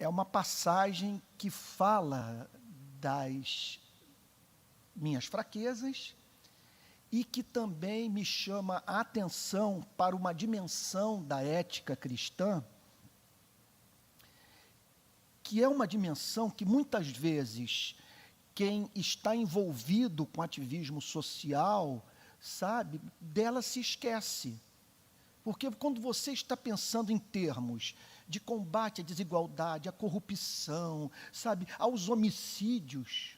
é uma passagem que fala das minhas fraquezas e que também me chama a atenção para uma dimensão da ética cristã, que é uma dimensão que muitas vezes quem está envolvido com ativismo social, sabe, dela se esquece. Porque quando você está pensando em termos de combate à desigualdade, à corrupção, sabe, aos homicídios,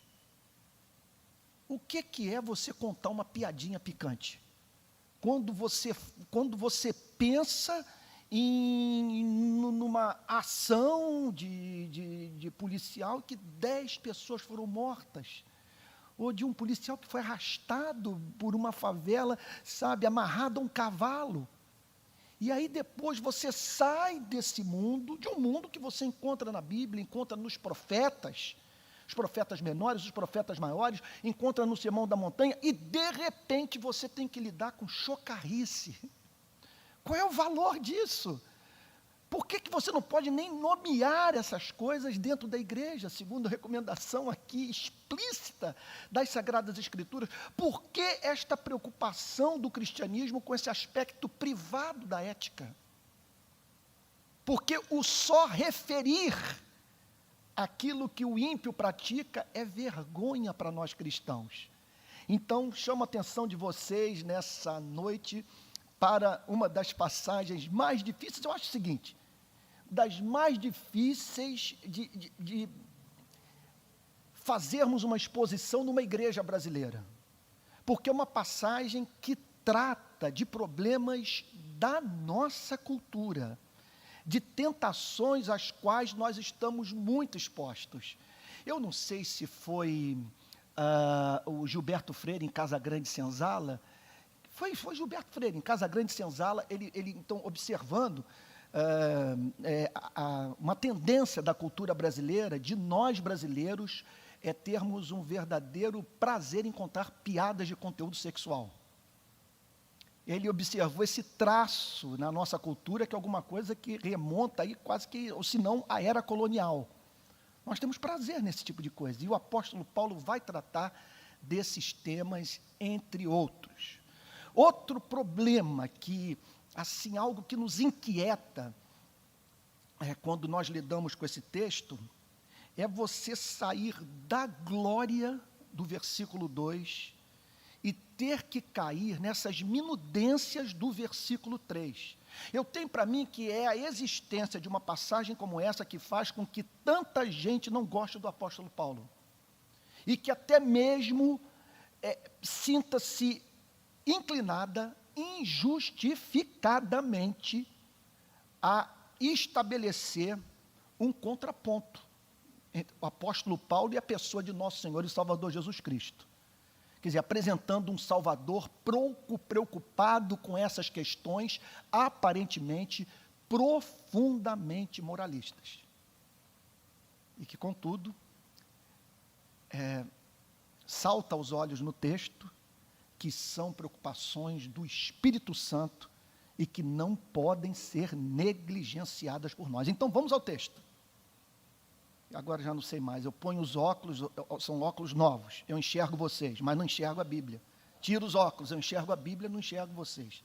o que é você contar uma piadinha picante? Quando você pensa numa ação de policial que 10 pessoas foram mortas, ou de um policial que foi arrastado por uma favela, sabe, amarrado a um cavalo. E aí depois você sai desse mundo, de um mundo que você encontra na Bíblia, encontra nos profetas, os profetas menores, os profetas maiores, encontra no Sermão da Montanha, e de repente você tem que lidar com chocarrice. Qual é o valor disso? Por que você não pode nem nomear essas coisas dentro da igreja, segundo a recomendação aqui explícita das Sagradas Escrituras? Por que esta preocupação do cristianismo com esse aspecto privado da ética? Porque o só referir aquilo que o ímpio pratica é vergonha para nós cristãos. Então, chamo a atenção de vocês nessa noite para uma das passagens mais difíceis. Eu acho o seguinte, das mais difíceis de fazermos uma exposição numa igreja brasileira, porque é uma passagem que trata de problemas da nossa cultura, de tentações às quais nós estamos muito expostos. Eu não sei se foi o Gilberto Freire, em Casa Grande Senzala, foi Gilberto Freire, em Casa Grande Senzala, ele então, observando uma tendência da cultura brasileira, de nós brasileiros, termos um verdadeiro prazer em contar piadas de conteúdo sexual. Ele observou esse traço na nossa cultura, que é alguma coisa que remonta aí quase que, ou se não, à era colonial. Nós temos prazer nesse tipo de coisa, e o apóstolo Paulo vai tratar desses temas, entre outros. Outro problema que, assim, algo que nos inquieta, quando nós lidamos com esse texto, é você sair da glória do versículo 2 e ter que cair nessas minudências do versículo 3. Eu tenho para mim que é a existência de uma passagem como essa que faz com que tanta gente não goste do apóstolo Paulo, e que até mesmo sinta-se inclinada injustificadamente a estabelecer um contraponto entre o apóstolo Paulo e a pessoa de nosso Senhor e Salvador Jesus Cristo. Quer dizer, apresentando um Salvador preocupado com essas questões aparentemente profundamente moralistas. E que, contudo, salta aos olhos no texto que são preocupações do Espírito Santo e que não podem ser negligenciadas por nós. Então, vamos ao texto. Agora já não sei mais, eu ponho os óculos, são óculos novos, eu enxergo vocês, mas não enxergo a Bíblia. Tiro os óculos, eu enxergo a Bíblia, não enxergo vocês.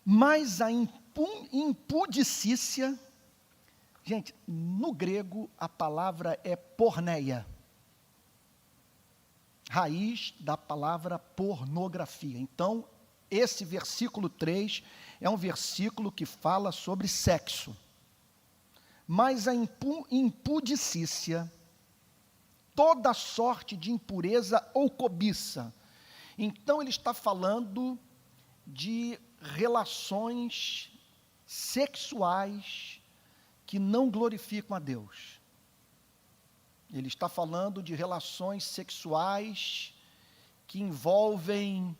Mas a impudicícia, gente, no grego a palavra é porneia, raiz da palavra pornografia. Então, esse versículo 3 é um versículo que fala sobre sexo. Mas a impudicícia, toda sorte de impureza ou cobiça. Então, ele está falando de relações sexuais que não glorificam a Deus. Ele está falando de relações sexuais que envolvem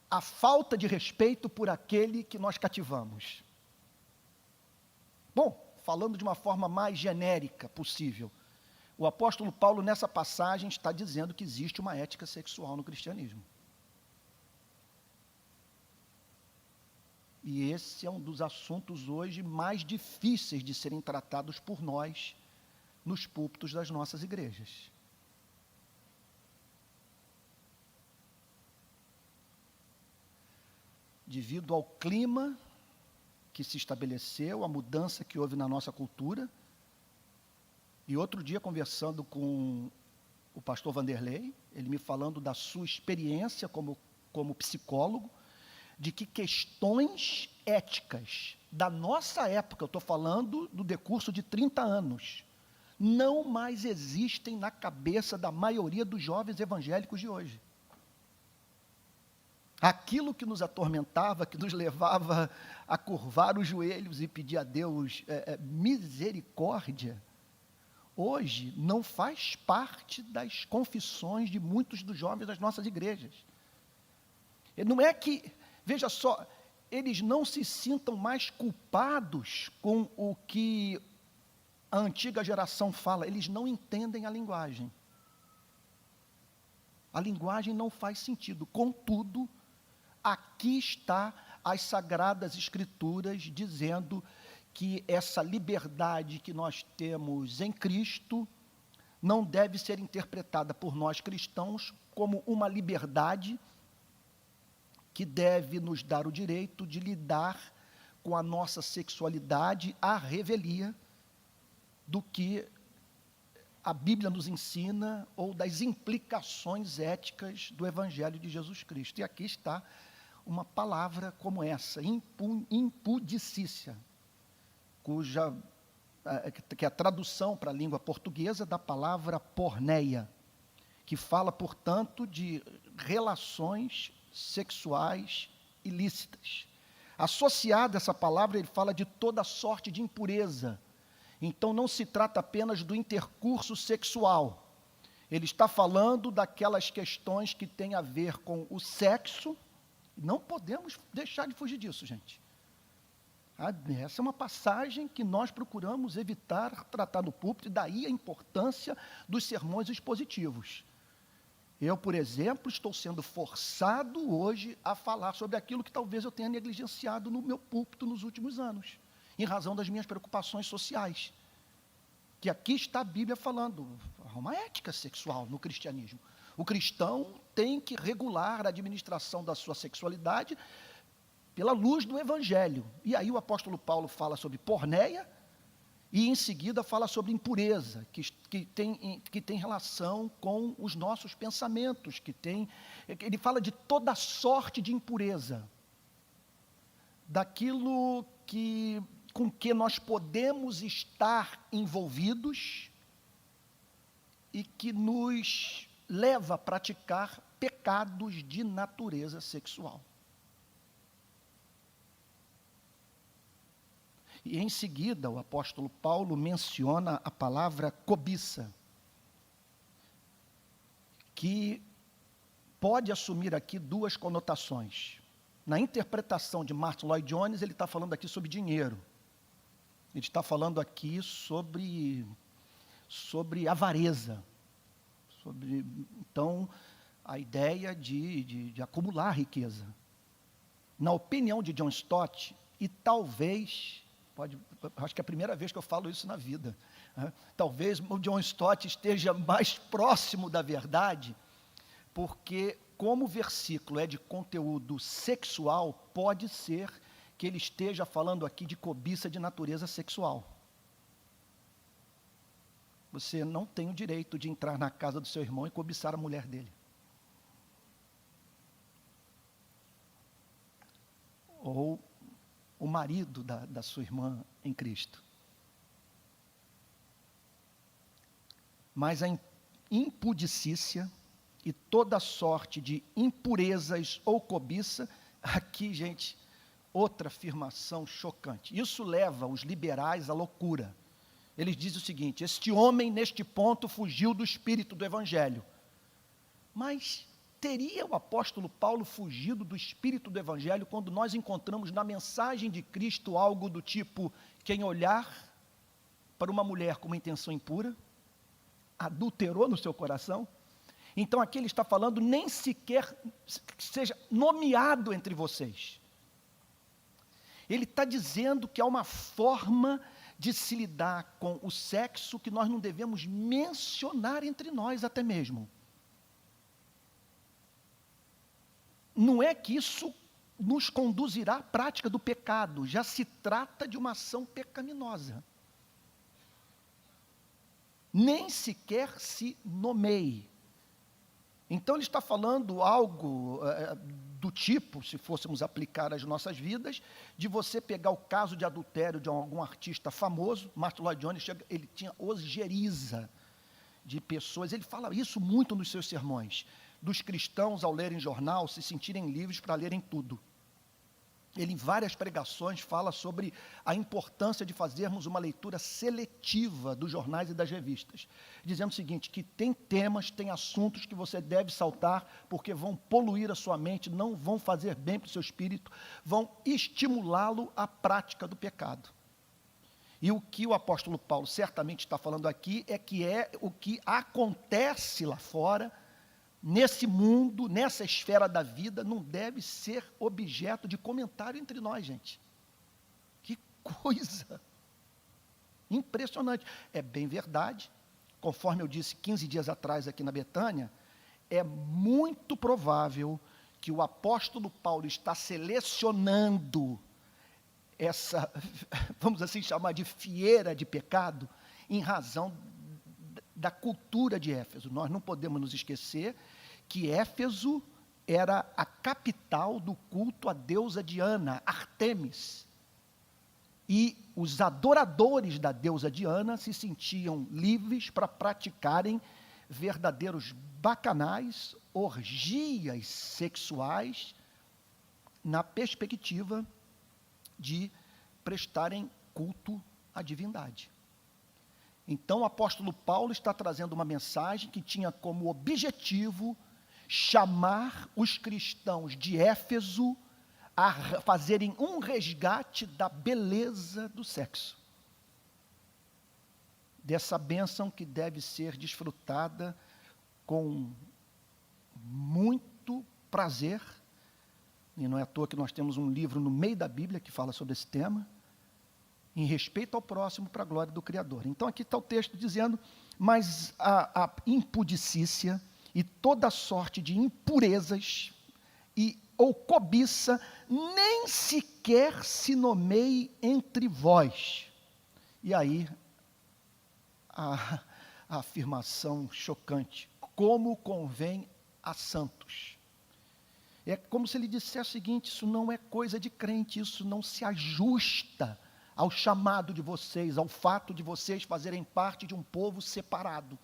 a falta de respeito por aquele que nós cativamos. Bom, falando de uma forma mais genérica possível, o apóstolo Paulo, nessa passagem, está dizendo que existe uma ética sexual no cristianismo. E esse é um dos assuntos hoje mais difíceis de serem tratados por nós nos púlpitos das nossas igrejas. Devido ao clima que se estabeleceu, a mudança que houve na nossa cultura. E outro dia, conversando com o pastor Vanderlei, ele me falando da sua experiência como psicólogo, de que questões éticas da nossa época, eu estou falando do decurso de 30 anos, não mais existem na cabeça da maioria dos jovens evangélicos de hoje. Aquilo que nos atormentava, que nos levava a curvar os joelhos e pedir a Deus misericórdia, hoje não faz parte das confissões de muitos dos jovens das nossas igrejas. E não é que, veja só, eles não se sintam mais culpados com o que a antiga geração fala, eles não entendem a linguagem. A linguagem não faz sentido, contudo, aqui está as Sagradas Escrituras dizendo que essa liberdade que nós temos em Cristo não deve ser interpretada por nós cristãos como uma liberdade que deve nos dar o direito de lidar com a nossa sexualidade à revelia do que a Bíblia nos ensina ou das implicações éticas do Evangelho de Jesus Cristo. E aqui está uma palavra como essa, impudicícia, que é a tradução para a língua portuguesa da palavra porneia, que fala, portanto, de relações sexuais ilícitas. Associada a essa palavra, ele fala de toda sorte de impureza. Então, não se trata apenas do intercurso sexual. Ele está falando daquelas questões que têm a ver com o sexo. Não podemos deixar de fugir disso, gente. Essa é uma passagem que nós procuramos evitar tratar no púlpito, e daí a importância dos sermões expositivos. Eu, por exemplo, estou sendo forçado hoje a falar sobre aquilo que talvez eu tenha negligenciado no meu púlpito nos últimos anos, em razão das minhas preocupações sociais. Que aqui está a Bíblia falando, há uma ética sexual no cristianismo. O cristão tem que regular a administração da sua sexualidade pela luz do Evangelho. E aí o apóstolo Paulo fala sobre porneia e em seguida fala sobre impureza, que tem relação com os nossos pensamentos, ele fala de toda sorte de impureza, daquilo com que nós podemos estar envolvidos e que nos leva a praticar pecados de natureza sexual. E em seguida, o apóstolo Paulo menciona a palavra cobiça, que pode assumir aqui duas conotações. Na interpretação de Martin Lloyd Jones, ele está falando aqui sobre dinheiro. Ele está falando aqui sobre avareza. Então, a ideia de acumular riqueza. Na opinião de John Stott, e talvez, acho que é a primeira vez que eu falo isso na vida, talvez o John Stott esteja mais próximo da verdade, porque como o versículo é de conteúdo sexual, pode ser que ele esteja falando aqui de cobiça de natureza sexual. Você não tem o direito de entrar na casa do seu irmão e cobiçar a mulher dele. Ou o marido da sua irmã em Cristo. Mas a impudicícia e toda sorte de impurezas ou cobiça, aqui, gente, outra afirmação chocante. Isso leva os liberais à loucura. Eles dizem o seguinte: este homem, neste ponto, fugiu do espírito do Evangelho. Mas teria o apóstolo Paulo fugido do espírito do Evangelho quando nós encontramos na mensagem de Cristo algo do tipo: quem olhar para uma mulher com uma intenção impura, adulterou no seu coração? Então aqui ele está falando nem sequer que seja nomeado entre vocês. Ele está dizendo que há uma forma de se lidar com o sexo que nós não devemos mencionar entre nós até mesmo. Não é que isso nos conduzirá à prática do pecado, já se trata de uma ação pecaminosa. Nem sequer se nomeie. Então ele está falando algo do tipo, se fôssemos aplicar às nossas vidas, de você pegar o caso de adultério de algum artista famoso. Martin Lloyd Jones, ele tinha ojeriza de pessoas, ele fala isso muito nos seus sermões, dos cristãos, ao lerem jornal, se sentirem livres para lerem tudo. Ele, em várias pregações, fala sobre a importância de fazermos uma leitura seletiva dos jornais e das revistas, dizendo o seguinte, que tem temas, tem assuntos que você deve saltar, porque vão poluir a sua mente, não vão fazer bem para o seu espírito, vão estimulá-lo à prática do pecado. E o que o apóstolo Paulo certamente está falando aqui é o que acontece lá fora, nesse mundo, nessa esfera da vida, não deve ser objeto de comentário entre nós, gente. Que coisa impressionante. É bem verdade, conforme eu disse 15 dias atrás aqui na Betânia, é muito provável que o apóstolo Paulo está selecionando essa, vamos assim chamar de fieira de pecado, em razão da cultura de Éfeso. Nós não podemos nos esquecer que Éfeso era a capital do culto à deusa Diana, Artemis. E os adoradores da deusa Diana se sentiam livres para praticarem verdadeiros bacanais, orgias sexuais, na perspectiva de prestarem culto à divindade. Então, o apóstolo Paulo está trazendo uma mensagem que tinha como objetivo chamar os cristãos de Éfeso a fazerem um resgate da beleza do sexo. Dessa bênção que deve ser desfrutada com muito prazer. E não é à toa que nós temos um livro no meio da Bíblia que fala sobre esse tema, em respeito ao próximo, para a glória do Criador. Então, aqui está o texto dizendo, mas a impudicícia e toda sorte de impurezas ou cobiça nem sequer se nomeie entre vós. E aí, a afirmação chocante, como convém a santos. É como se ele dissesse o seguinte, isso não é coisa de crente, isso não se ajusta ao chamado de vocês, ao fato de vocês fazerem parte de um povo separado.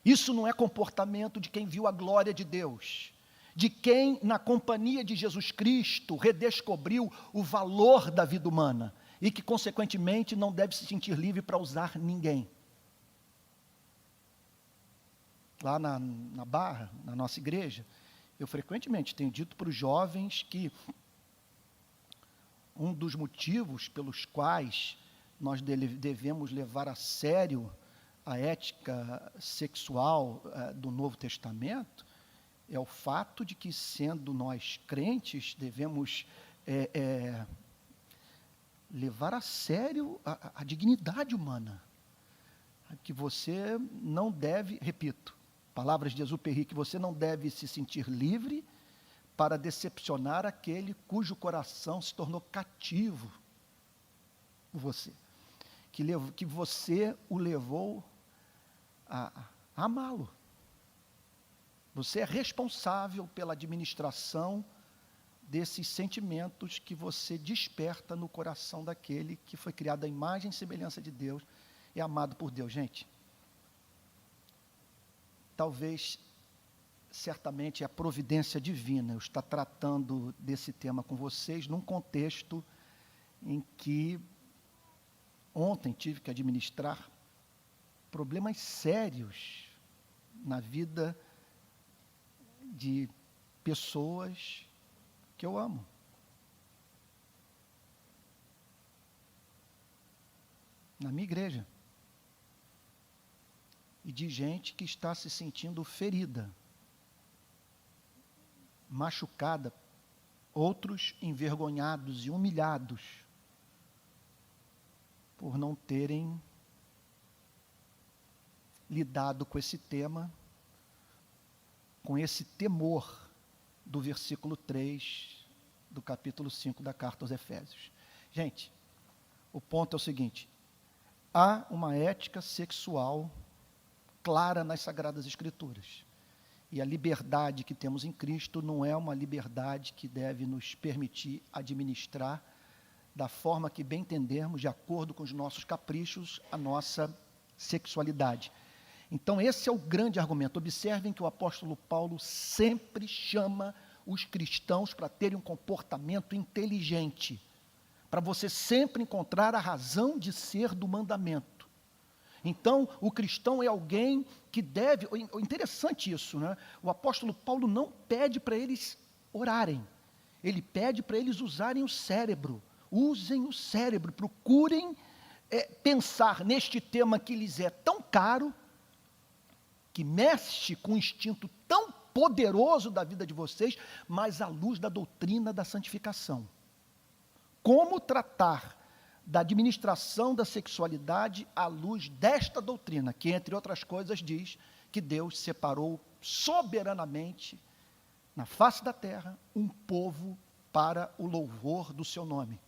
Isso não é comportamento de quem viu a glória de Deus, de quem, na companhia de Jesus Cristo, redescobriu o valor da vida humana e que, consequentemente, não deve se sentir livre para usar ninguém. Lá na Barra, na nossa igreja, eu frequentemente tenho dito para os jovens que um dos motivos pelos quais nós devemos levar a sério a ética sexual do Novo Testamento é o fato de que, sendo nós crentes, devemos levar a sério a dignidade humana. Que você não deve, repito, palavras de Exupéry, que você não deve se sentir livre para decepcionar aquele cujo coração se tornou cativo por você, que você o levou a amá-lo. Você é responsável pela administração desses sentimentos que você desperta no coração daquele que foi criado à imagem e semelhança de Deus e amado por Deus. Gente, talvez, certamente, a providência divina está tratando desse tema com vocês num contexto em que ontem tive que administrar problemas sérios na vida de pessoas que eu amo. Na minha igreja. E de gente que está se sentindo ferida, machucada outros envergonhados e humilhados por não terem lidado com esse tema, com esse temor do versículo 3 do capítulo 5 da carta aos Efésios. Gente, o ponto é o seguinte: há uma ética sexual clara nas Sagradas Escrituras. E a liberdade que temos em Cristo não é uma liberdade que deve nos permitir administrar da forma que bem entendermos, de acordo com os nossos caprichos, a nossa sexualidade. Então, esse é o grande argumento. Observem que o apóstolo Paulo sempre chama os cristãos para terem um comportamento inteligente, para você sempre encontrar a razão de ser do mandamento. Então, o cristão é alguém que deve... Interessante isso, né? O apóstolo Paulo não pede para eles orarem. Ele pede para eles usarem o cérebro. Usem o cérebro, procurem pensar neste tema que lhes é tão caro, que mexe com um instinto tão poderoso da vida de vocês, mas à luz da doutrina da santificação. Como tratar da administração da sexualidade à luz desta doutrina, que, entre outras coisas, diz que Deus separou soberanamente, na face da terra, um povo para o louvor do seu nome,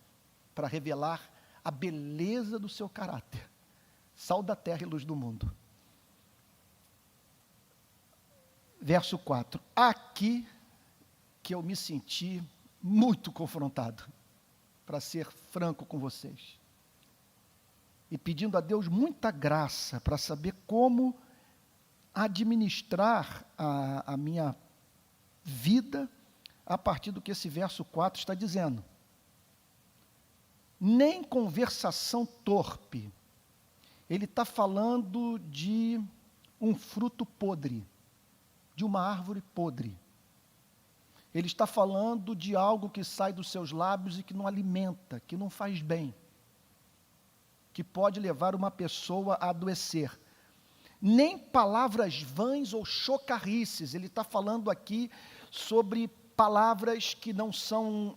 para revelar a beleza do seu caráter, sal da terra e luz do mundo. Verso 4, aqui que eu me senti muito confrontado, para ser franco com vocês, e pedindo a Deus muita graça para saber como administrar a minha vida a partir do que esse verso 4 está dizendo. Nem conversação torpe. Ele está falando de um fruto podre, de uma árvore podre. Ele está falando de algo que sai dos seus lábios e que não alimenta, que não faz bem, que pode levar uma pessoa a adoecer. Nem palavras vãs ou chocarrices. Ele está falando aqui sobre palavras que não são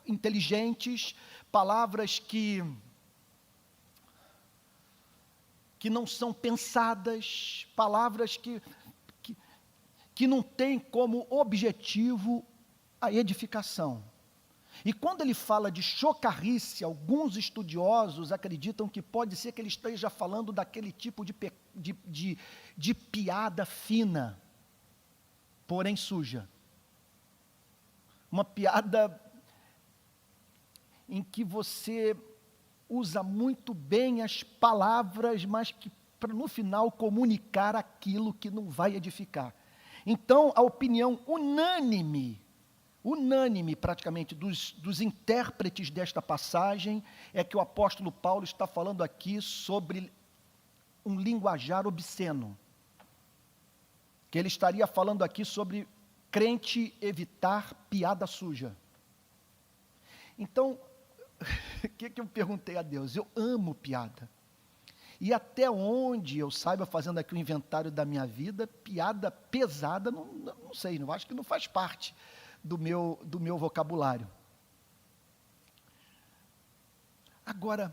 inteligentes, palavras que não são pensadas, palavras que não têm como objetivo a edificação. E quando ele fala de chocarrice, alguns estudiosos acreditam que pode ser que ele esteja falando daquele tipo de piada fina, porém suja. Uma piada em que você usa muito bem as palavras, mas que para no final comunicar aquilo que não vai edificar. Então, a opinião unânime praticamente dos intérpretes desta passagem é que o apóstolo Paulo está falando aqui sobre um linguajar obsceno, que ele estaria falando aqui sobre crente evitar piada suja. Então, o que eu perguntei a Deus? Eu amo piada. E até onde eu saiba, fazendo aqui o inventário da minha vida, piada pesada, não sei, não acho que não faz parte do meu vocabulário. Agora,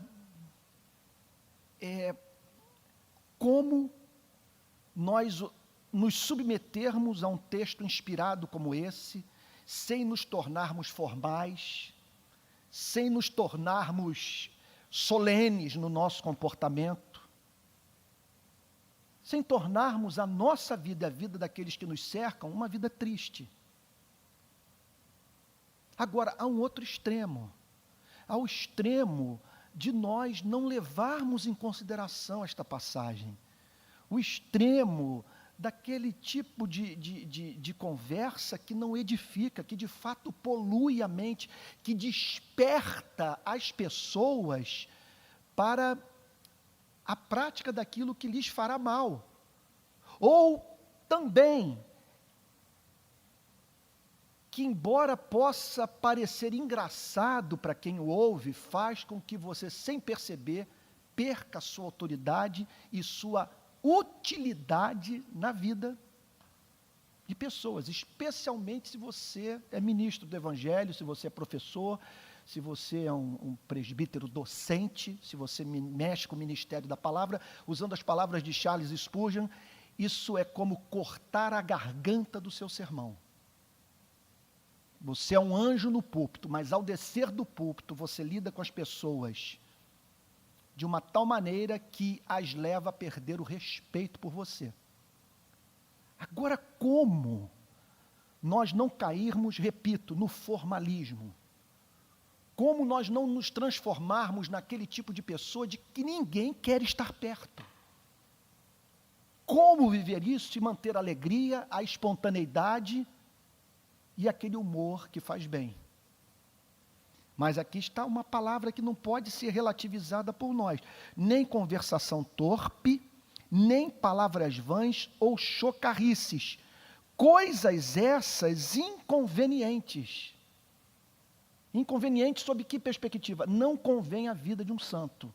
como nós nos submetermos a um texto inspirado como esse, sem nos tornarmos formais, sem nos tornarmos solenes no nosso comportamento, sem tornarmos a nossa vida e a vida daqueles que nos cercam uma vida triste. Agora, há um outro extremo. Há o extremo de nós não levarmos em consideração esta passagem. O extremo daquele tipo de conversa que não edifica, que de fato polui a mente, que desperta as pessoas para a prática daquilo que lhes fará mal. Ou também, que embora possa parecer engraçado para quem o ouve, faz com que você, sem perceber, perca sua autoridade e sua utilidade na vida de pessoas, especialmente se você é ministro do Evangelho, se você é professor, se você é um presbítero docente, se você mexe com o ministério da palavra, usando as palavras de Charles Spurgeon, isso é como cortar a garganta do seu sermão. Você é um anjo no púlpito, mas ao descer do púlpito, você lida com as pessoas de uma tal maneira que as leva a perder o respeito por você. Agora, como nós não cairmos, repito, no formalismo? Como nós não nos transformarmos naquele tipo de pessoa de que ninguém quer estar perto? Como viver isso e manter a alegria, a espontaneidade e aquele humor que faz bem? Mas aqui está uma palavra que não pode ser relativizada por nós. Nem conversação torpe, nem palavras vãs ou chocarrices. Coisas essas inconvenientes. Inconvenientes sob que perspectiva? Não convém a vida de um santo.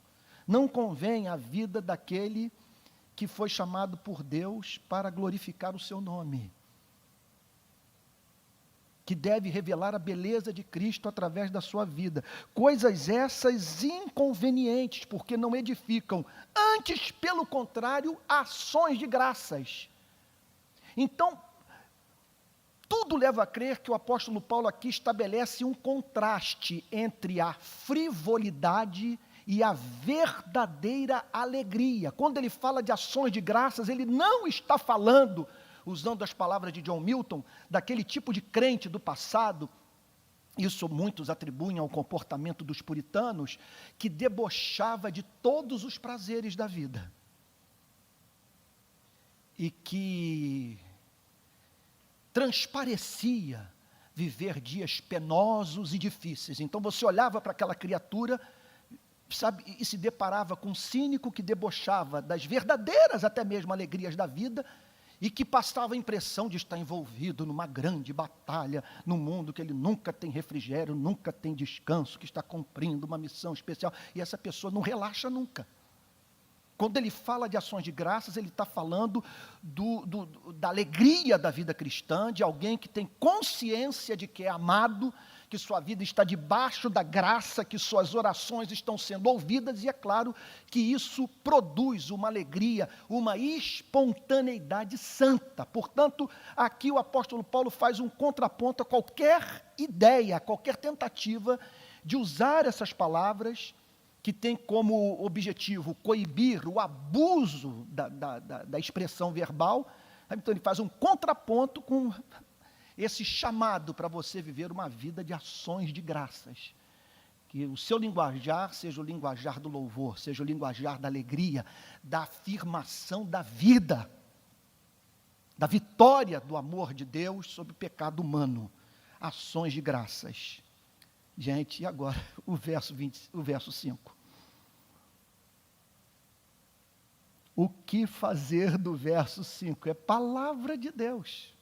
Não convém a vida daquele que foi chamado por Deus para glorificar o seu nome. Que deve revelar a beleza de Cristo através da sua vida. Coisas essas inconvenientes, porque não edificam. Antes, pelo contrário, ações de graças. Então, tudo leva a crer que o apóstolo Paulo aqui estabelece um contraste entre a frivolidade e a verdadeira alegria. Quando ele fala de ações de graças, ele não está falando, usando as palavras de John Milton, daquele tipo de crente do passado, isso muitos atribuem ao comportamento dos puritanos, que debochava de todos os prazeres da vida. E que transparecia viver dias penosos e difíceis. Então você olhava para aquela criatura, sabe, e se deparava com um cínico que debochava das verdadeiras até mesmo alegrias da vida, e que passava a impressão de estar envolvido numa grande batalha, num mundo que ele nunca tem refrigério, nunca tem descanso, que está cumprindo uma missão especial, e essa pessoa não relaxa nunca. Quando ele fala de ações de graças, ele está falando da alegria da vida cristã, de alguém que tem consciência de que é amado, que sua vida está debaixo da graça, que suas orações estão sendo ouvidas, e é claro que isso produz uma alegria, uma espontaneidade santa. Portanto, aqui o apóstolo Paulo faz um contraponto a qualquer ideia, a qualquer tentativa de usar essas palavras que tem como objetivo coibir o abuso da expressão verbal. Então ele faz um contraponto com esse chamado para você viver uma vida de ações de graças. Que o seu linguajar seja o linguajar do louvor, seja o linguajar da alegria, da afirmação da vida, da vitória do amor de Deus sobre o pecado humano. Ações de graças. Gente, e agora o verso 5. O que fazer do verso 5? É palavra de Deus.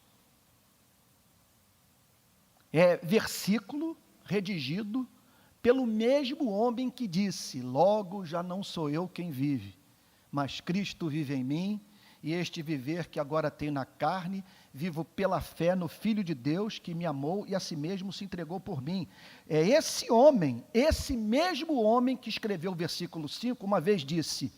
É versículo redigido pelo mesmo homem que disse: logo já não sou eu quem vive, mas Cristo vive em mim, e este viver que agora tenho na carne, vivo pela fé no Filho de Deus que me amou e a si mesmo se entregou por mim. É esse homem, esse mesmo homem que escreveu o versículo 5, uma vez disse: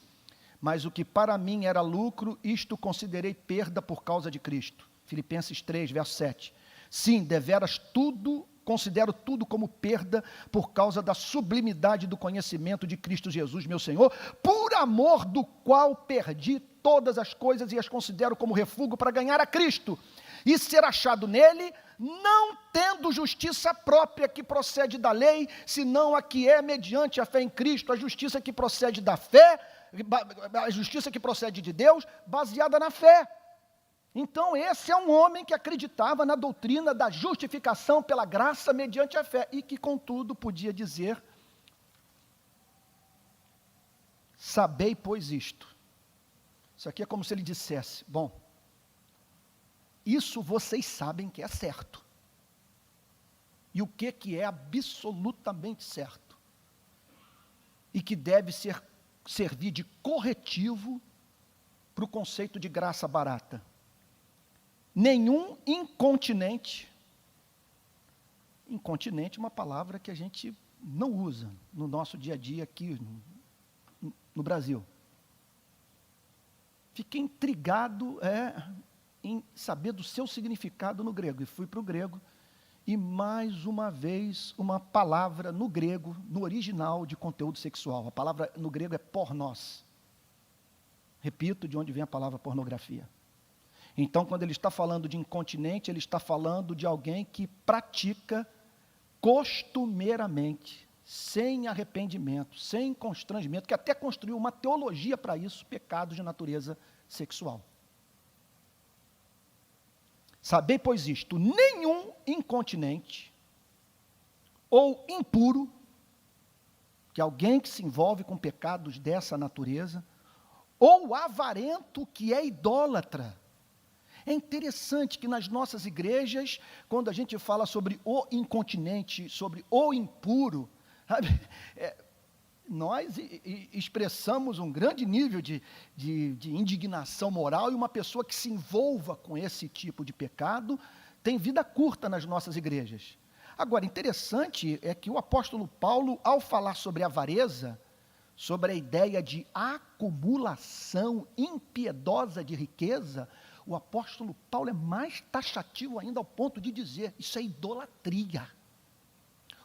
mas o que para mim era lucro, isto considerei perda por causa de Cristo. Filipenses 3, verso 7. Sim, deveras considero tudo como perda por causa da sublimidade do conhecimento de Cristo Jesus, meu Senhor, por amor do qual perdi todas as coisas e as considero como refúgio para ganhar a Cristo e ser achado nele, não tendo justiça própria que procede da lei, senão a que é mediante a fé em Cristo, a justiça que procede da fé, a justiça que procede de Deus, baseada na fé. Então esse é um homem que acreditava na doutrina da justificação pela graça mediante a fé, e que contudo podia dizer: sabei, pois isto. Isso aqui é como se ele dissesse: bom, isso vocês sabem que é certo. E o que é absolutamente certo? E que deve servir de corretivo para o conceito de graça barata. nenhum incontinente. Incontinente é uma palavra que a gente não usa no nosso dia a dia aqui no Brasil. Fiquei intrigado em saber do seu significado no grego, e fui para o grego, e mais uma vez uma palavra no grego, no original de conteúdo sexual. A palavra no grego é pornós. Repito, de onde vem a palavra pornografia. Então, quando ele está falando de incontinente, ele está falando de alguém que pratica costumeiramente, sem arrependimento, sem constrangimento, que até construiu uma teologia para isso, pecados de natureza sexual. Sabei, pois, isto: nenhum incontinente ou impuro, que alguém que se envolve com pecados dessa natureza, ou avarento, que é idólatra. É interessante que nas nossas igrejas, quando a gente fala sobre o incontinente, sobre o impuro, nós expressamos um grande nível de indignação moral, e uma pessoa que se envolva com esse tipo de pecado tem vida curta nas nossas igrejas. Agora, interessante é que o apóstolo Paulo, ao falar sobre a avareza, sobre a ideia de acumulação impiedosa de riqueza, o apóstolo Paulo é mais taxativo ainda, ao ponto de dizer: isso é idolatria.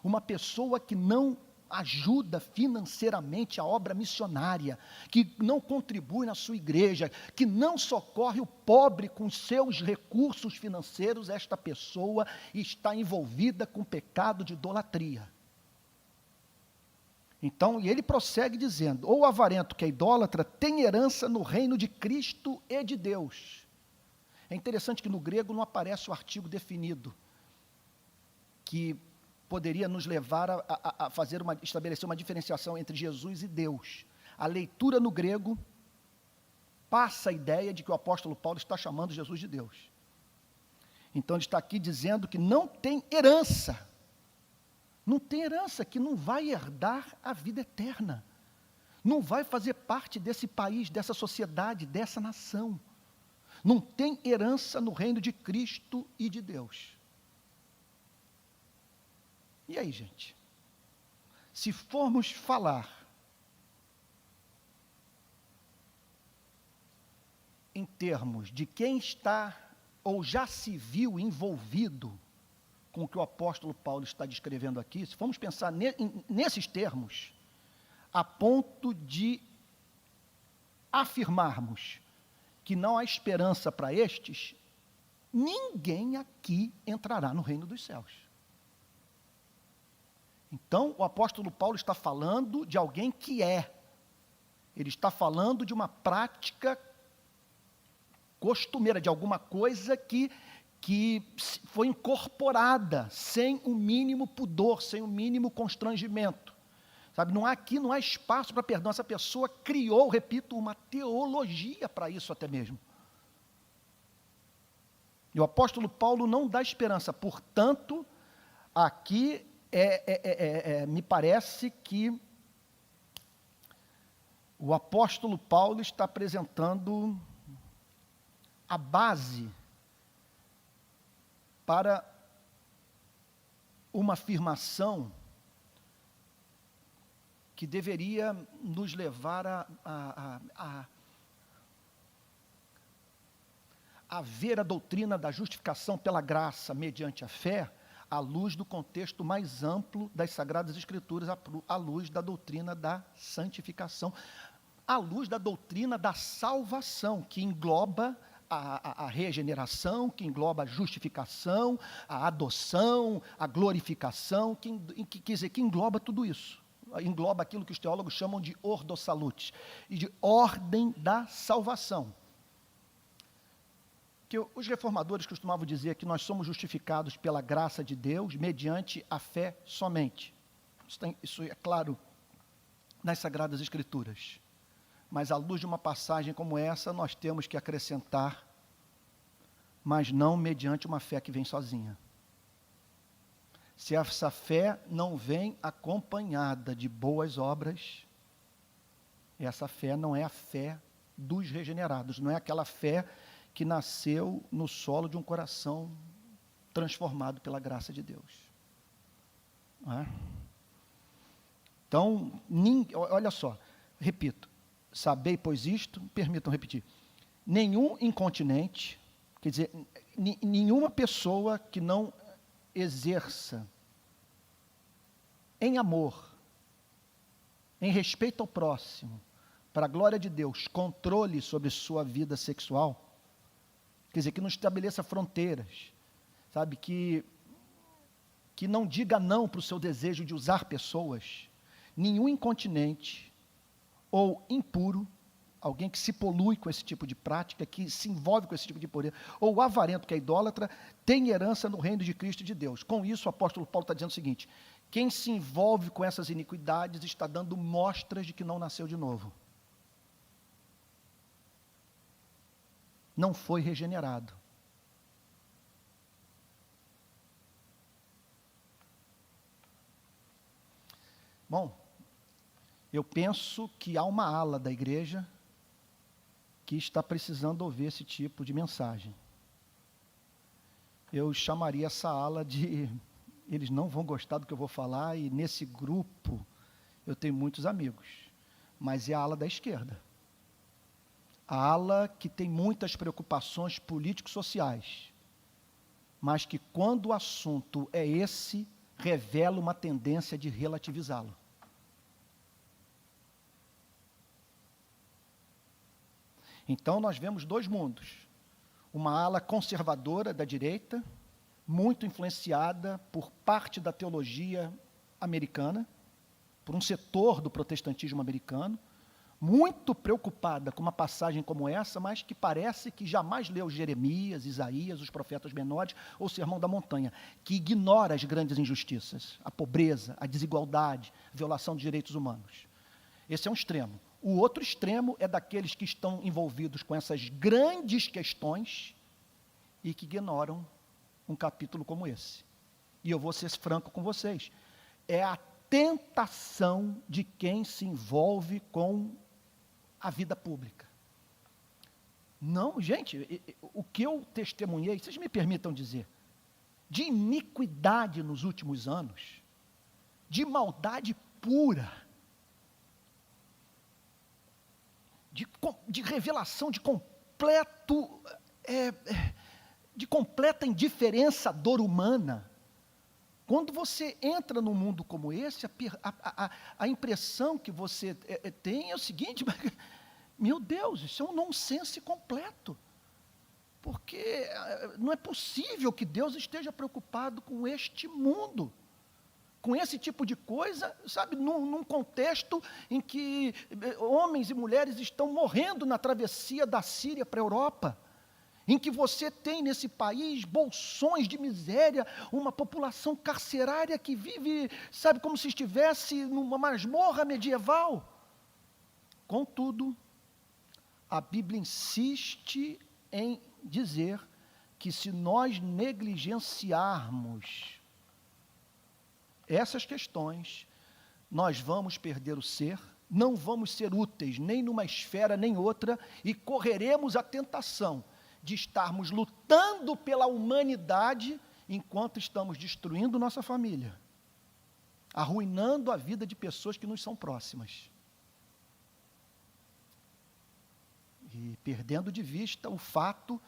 Uma pessoa que não ajuda financeiramente a obra missionária, que não contribui na sua igreja, que não socorre o pobre com seus recursos financeiros, esta pessoa está envolvida com pecado de idolatria. Então, e ele prossegue dizendo: ou o avarento, que é idólatra, tem herança no reino de Cristo e de Deus. É interessante que no grego não aparece o artigo definido, que poderia nos levar a estabelecer uma diferenciação entre Jesus e Deus. A leitura no grego passa a ideia de que o apóstolo Paulo está chamando Jesus de Deus. Então ele está aqui dizendo que não tem herança, que não vai herdar a vida eterna, não vai fazer parte desse país, dessa sociedade, dessa nação, não tem herança no reino de Cristo e de Deus. E aí, gente? Se formos falar em termos de quem está ou já se viu envolvido com o que o apóstolo Paulo está descrevendo aqui, se formos pensar nesses termos, a ponto de afirmarmos que não há esperança para estes, ninguém aqui entrará no reino dos céus. Então, o apóstolo Paulo está falando de alguém que ele está falando de uma prática costumeira, de alguma coisa que foi incorporada sem o mínimo pudor, sem o mínimo constrangimento. Sabe, aqui não há espaço para perdão. Essa pessoa criou, repito, uma teologia para isso até mesmo. E o apóstolo Paulo não dá esperança. Portanto, aqui me parece que o apóstolo Paulo está apresentando a base para uma afirmação que deveria nos levar a ver a doutrina da justificação pela graça mediante a fé à luz do contexto mais amplo das Sagradas Escrituras, à luz da doutrina da santificação, à luz da doutrina da salvação, que engloba a regeneração, que engloba a justificação, a adoção, a glorificação, que engloba tudo isso. Engloba aquilo que os teólogos chamam de ordo salutis, e de ordem da salvação. Que os reformadores costumavam dizer que nós somos justificados pela graça de Deus mediante a fé somente. Isso é claro nas Sagradas Escrituras. Mas à luz de uma passagem como essa, nós temos que acrescentar, mas não mediante uma fé que vem sozinha. Se essa fé não vem acompanhada de boas obras, essa fé não é a fé dos regenerados, não é aquela fé que nasceu no solo de um coração transformado pela graça de Deus. Não é? Então, olha só, repito, sabei, pois isto, permitam repetir, nenhum incontinente, quer dizer, nenhuma pessoa que não exerça em amor, em respeito ao próximo, para a glória de Deus, controle sobre sua vida sexual, quer dizer, que não estabeleça fronteiras, sabe, que não diga não para o seu desejo de usar pessoas, nenhum incontinente ou impuro, alguém que se polui com esse tipo de prática, que se envolve com esse tipo de poder, ou avarento, que é idólatra, tem herança no reino de Cristo e de Deus. Com isso, o apóstolo Paulo está dizendo o seguinte: quem se envolve com essas iniquidades está dando mostras de que não nasceu de novo. Não foi regenerado. Bom, eu penso que há uma ala da igreja que está precisando ouvir esse tipo de mensagem. Eu chamaria essa ala de... Eles não vão gostar do que eu vou falar, e nesse grupo eu tenho muitos amigos, mas é a ala da esquerda. A ala que tem muitas preocupações político-sociais, mas que quando o assunto é esse, revela uma tendência de relativizá-lo. Então, nós vemos dois mundos. Uma ala conservadora da direita, muito influenciada por parte da teologia americana, por um setor do protestantismo americano, muito preocupada com uma passagem como essa, mas que parece que jamais leu Jeremias, Isaías, os profetas menores, ou o Sermão da Montanha, que ignora as grandes injustiças, a pobreza, a desigualdade, a violação de direitos humanos. Esse é um extremo. O outro extremo é daqueles que estão envolvidos com essas grandes questões e que ignoram um capítulo como esse. E eu vou ser franco com vocês. É a tentação de quem se envolve com a vida pública. Não, gente, o que eu testemunhei, vocês me permitam dizer, de iniquidade nos últimos anos, de maldade pura, de revelação de completa indiferença à dor humana. Quando você entra num mundo como esse, a impressão que você tem é o seguinte: meu Deus, isso é um nonsense completo. Porque não é possível que Deus esteja preocupado com este mundo, com esse tipo de coisa, sabe, num contexto em que homens e mulheres estão morrendo na travessia da Síria para a Europa, em que você tem nesse país bolsões de miséria, uma população carcerária que vive, sabe, como se estivesse numa masmorra medieval. Contudo, a Bíblia insiste em dizer que se nós negligenciarmos essas questões, nós vamos perder o ser, não vamos ser úteis nem numa esfera nem outra, e correremos a tentação de estarmos lutando pela humanidade enquanto estamos destruindo nossa família, arruinando a vida de pessoas que nos são próximas. E perdendo de vista o fato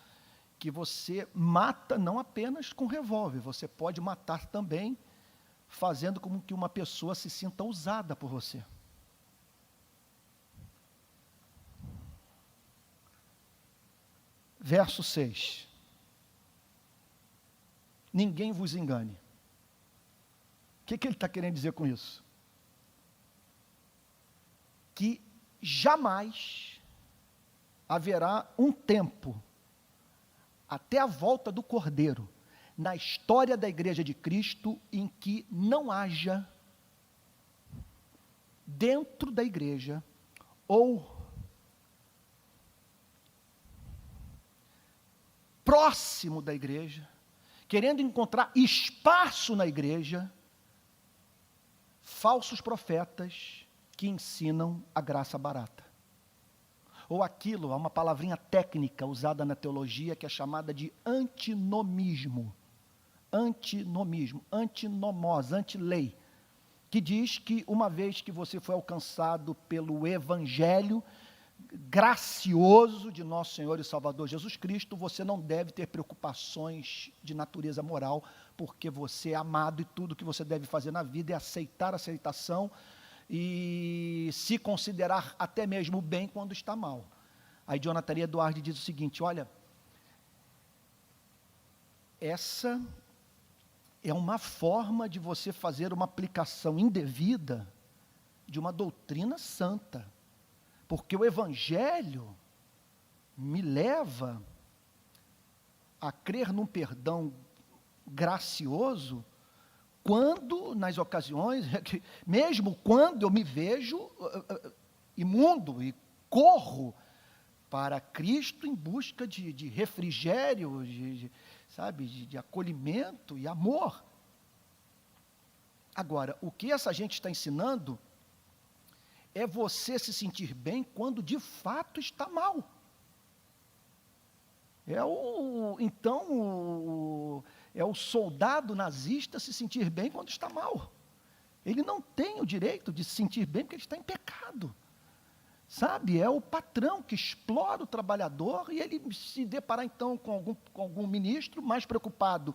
que você mata não apenas com revólver, você pode matar também fazendo com que uma pessoa se sinta usada por você. Verso 6. Ninguém vos engane. O que ele está querendo dizer com isso? Que jamais haverá um tempo, até a volta do Cordeiro, na história da Igreja de Cristo, em que não haja dentro da igreja ou próximo da igreja, querendo encontrar espaço na igreja, falsos profetas que ensinam a graça barata. ou aquilo, há uma palavrinha técnica usada na teologia que é chamada de antinomismo. Antinomismo, antinomós, antilei, que diz que uma vez que você foi alcançado pelo evangelho gracioso de nosso Senhor e Salvador Jesus Cristo, você não deve ter preocupações de natureza moral, porque você é amado e tudo que você deve fazer na vida é aceitar a aceitação e se considerar até mesmo bem quando está mal. Aí Jonathan Edwards diz o seguinte, olha, essa é uma forma de você fazer uma aplicação indevida de uma doutrina santa, porque o Evangelho me leva a crer num perdão gracioso, quando, nas ocasiões, mesmo quando eu me vejo imundo e corro para Cristo em busca de refrigério, de acolhimento e amor. Agora, o que essa gente está ensinando é você se sentir bem quando de fato está mal. É o soldado nazista se sentir bem quando está mal. Ele não tem o direito de se sentir bem porque ele está em pecado. Sabe, é o patrão que explora o trabalhador e ele se deparar então com algum ministro mais preocupado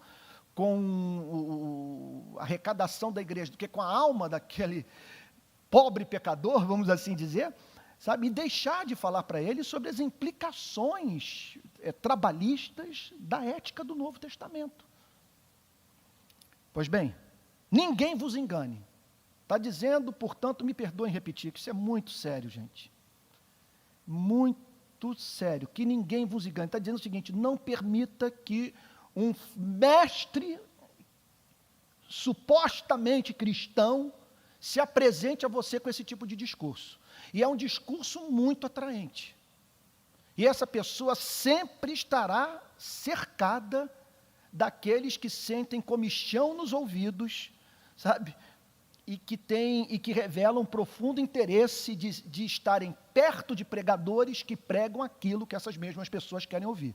com a arrecadação da igreja do que com a alma daquele pobre pecador, vamos assim dizer, sabe, e deixar de falar para ele sobre as implicações trabalhistas da ética do Novo Testamento. Pois bem, ninguém vos engane. Está dizendo, portanto, me perdoem repetir, que isso é muito sério, gente. Muito sério, que ninguém vos engane. Está dizendo o seguinte, não permita que um mestre supostamente cristão se apresente a você com esse tipo de discurso. E é um discurso muito atraente. E essa pessoa sempre estará cercada daqueles que sentem comichão nos ouvidos, sabe? E que revelam profundo interesse de estarem perto de pregadores que pregam aquilo que essas mesmas pessoas querem ouvir.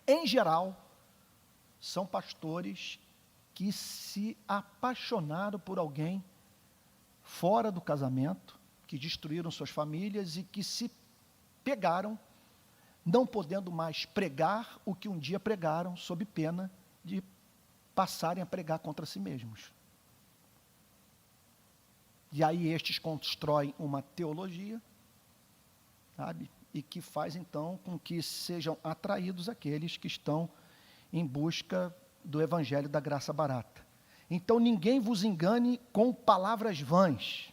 Em geral, são pastores que se apaixonaram por alguém fora do casamento, que destruíram suas famílias e que se pegaram, não podendo mais pregar o que um dia pregaram, sob pena de passarem a pregar contra si mesmos. E aí estes constroem uma teologia, sabe? E que faz então com que sejam atraídos aqueles que estão em busca do evangelho da graça barata. Então ninguém vos engane com palavras vãs,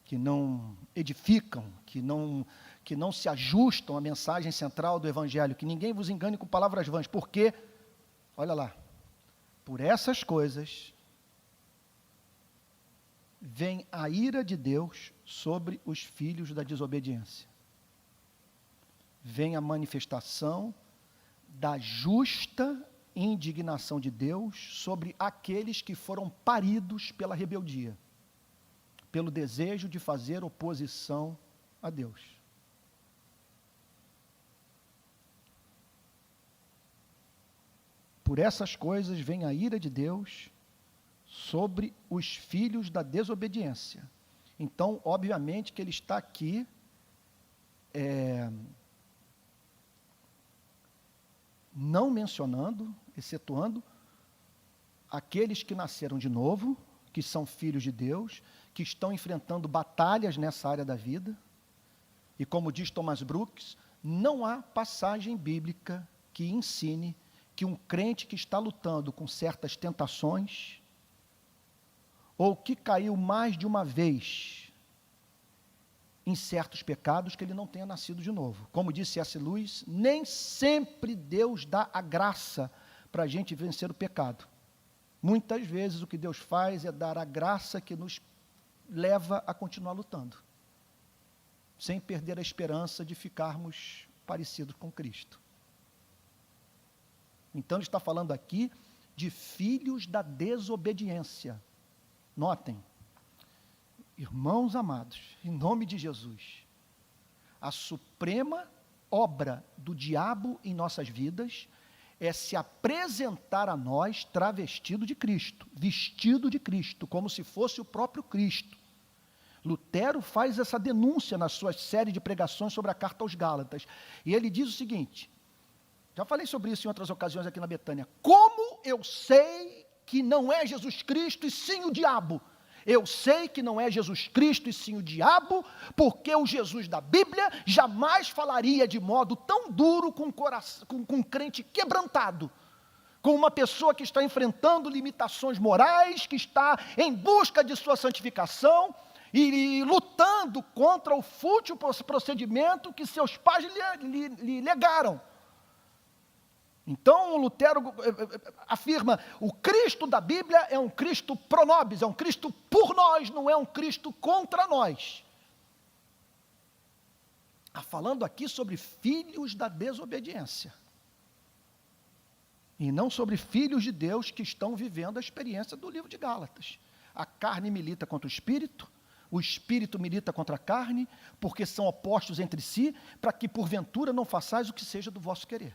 que não edificam, que não se ajustam à mensagem central do evangelho, que ninguém vos engane com palavras vãs, porque, olha lá, por essas coisas vem a ira de Deus sobre os filhos da desobediência. Vem a manifestação da justa indignação de Deus sobre aqueles que foram paridos pela rebeldia, pelo desejo de fazer oposição a Deus. Por essas coisas vem a ira de Deus sobre os filhos da desobediência. Então, obviamente que ele está aqui não mencionando, excetuando, aqueles que nasceram de novo, que são filhos de Deus, que estão enfrentando batalhas nessa área da vida. E como diz Thomas Brooks, não há passagem bíblica que ensine que um crente que está lutando com certas tentações, ou que caiu mais de uma vez em certos pecados, que ele não tenha nascido de novo. Como disse C.S. Lewis, nem sempre Deus dá a graça para a gente vencer o pecado. Muitas vezes o que Deus faz é dar a graça que nos leva a continuar lutando, sem perder a esperança de ficarmos parecidos com Cristo. Então, ele está falando aqui de filhos da desobediência. Notem, Irmãos amados, em nome de Jesus, a suprema obra do diabo em nossas vidas é se apresentar a nós travestido de Cristo, vestido de Cristo, como se fosse o próprio Cristo. Lutero faz essa denúncia na sua série de pregações sobre a carta aos Gálatas, e ele diz o seguinte, já falei sobre isso em outras ocasiões aqui na Betânia, como eu sei que não é Jesus Cristo e sim o diabo? Eu sei que não é Jesus Cristo e sim o diabo, porque o Jesus da Bíblia jamais falaria de modo tão duro com um crente quebrantado, com uma pessoa que está enfrentando limitações morais, que está em busca de sua santificação e lutando contra o fútil procedimento que seus pais lhe legaram. Então, Lutero afirma, o Cristo da Bíblia é um Cristo pro nobis, é um Cristo por nós, não é um Cristo contra nós. Falando aqui sobre filhos da desobediência. E não sobre filhos de Deus que estão vivendo a experiência do livro de Gálatas. A carne milita contra o espírito milita contra a carne, porque são opostos entre si, para que porventura não façais o que seja do vosso querer.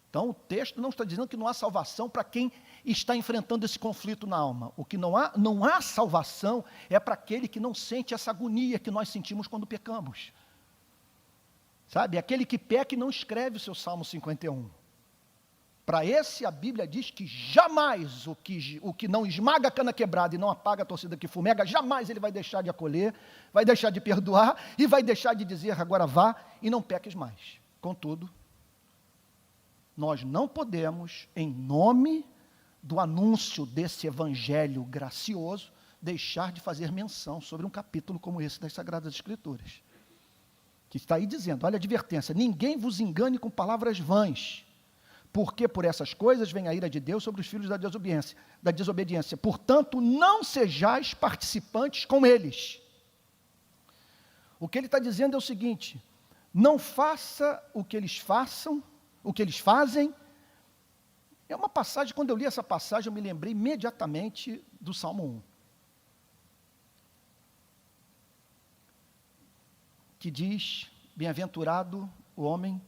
Então, o texto não está dizendo que não há salvação para quem está enfrentando esse conflito na alma. O que não há salvação é para aquele que não sente essa agonia que nós sentimos quando pecamos. Sabe, aquele que peca e não escreve o seu Salmo 51. Para esse, a Bíblia diz que jamais o que não esmaga a cana quebrada e não apaga a torcida que fumega, jamais ele vai deixar de acolher, vai deixar de perdoar e vai deixar de dizer, agora vá e não peques mais. Contudo, nós não podemos, em nome do anúncio desse evangelho gracioso, deixar de fazer menção sobre um capítulo como esse das Sagradas Escrituras, que está aí dizendo, olha a advertência, ninguém vos engane com palavras vãs, porque por essas coisas vem a ira de Deus sobre os filhos da desobediência. Portanto, não sejais participantes com eles. O que ele está dizendo é o seguinte, não faça o que eles fazem. É uma passagem, quando eu li essa passagem, eu me lembrei imediatamente do Salmo 1. Que diz, bem-aventurado o homem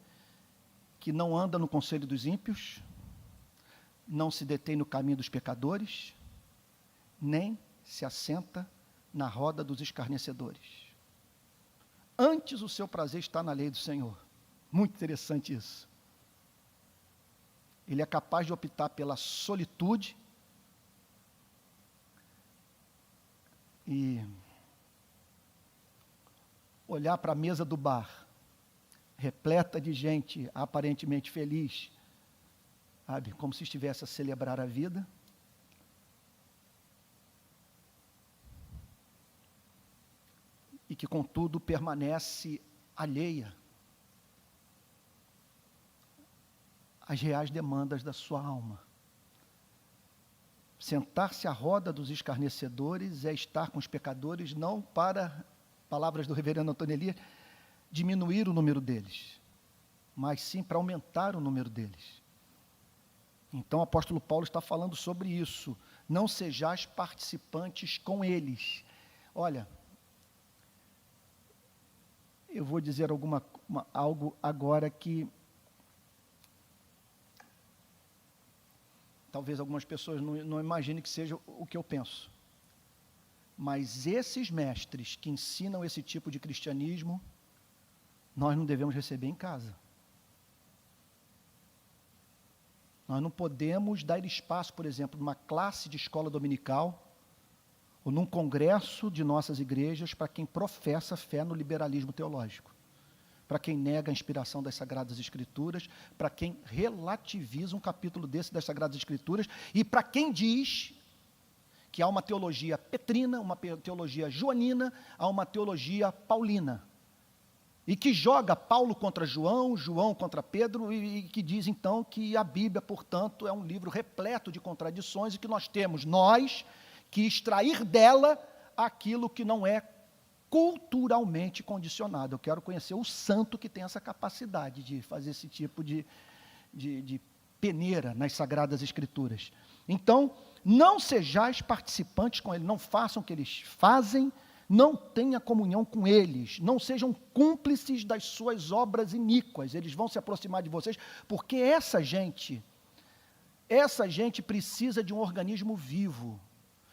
que não anda no conselho dos ímpios, não se detém no caminho dos pecadores, nem se assenta na roda dos escarnecedores. Antes o seu prazer está na lei do Senhor. Muito interessante isso. Ele é capaz de optar pela solitude e olhar para a mesa do bar, repleta de gente aparentemente feliz, sabe, como se estivesse a celebrar a vida, e que contudo permanece alheia às reais demandas da sua alma. Sentar-se à roda dos escarnecedores é estar com os pecadores, não para, palavras do reverendo Antônio Elias, diminuir o número deles, mas sim para aumentar o número deles. Então o apóstolo Paulo está falando sobre isso, não sejais participantes com eles. Olha, eu vou dizer algo agora que talvez algumas pessoas não imaginem que seja o que eu penso. Mas esses mestres que ensinam esse tipo de cristianismo, nós não devemos receber em casa. Nós não podemos dar espaço, por exemplo, numa classe de escola dominical, ou num congresso de nossas igrejas, para quem professa fé no liberalismo teológico, para quem nega a inspiração das Sagradas Escrituras, para quem relativiza um capítulo desse das Sagradas Escrituras, e para quem diz que há uma teologia petrina, uma teologia joanina, há uma teologia paulina, e que joga Paulo contra João, João contra Pedro, e que diz então que a Bíblia, portanto, é um livro repleto de contradições, e que nós temos, que extrair dela aquilo que não é culturalmente condicionado. Eu quero conhecer o santo que tem essa capacidade de fazer esse tipo de peneira nas Sagradas Escrituras. Então, não sejais participantes com ele, não façam o que eles fazem, não tenha comunhão com eles, não sejam cúmplices das suas obras iníquas, eles vão se aproximar de vocês, porque essa gente precisa de um organismo vivo.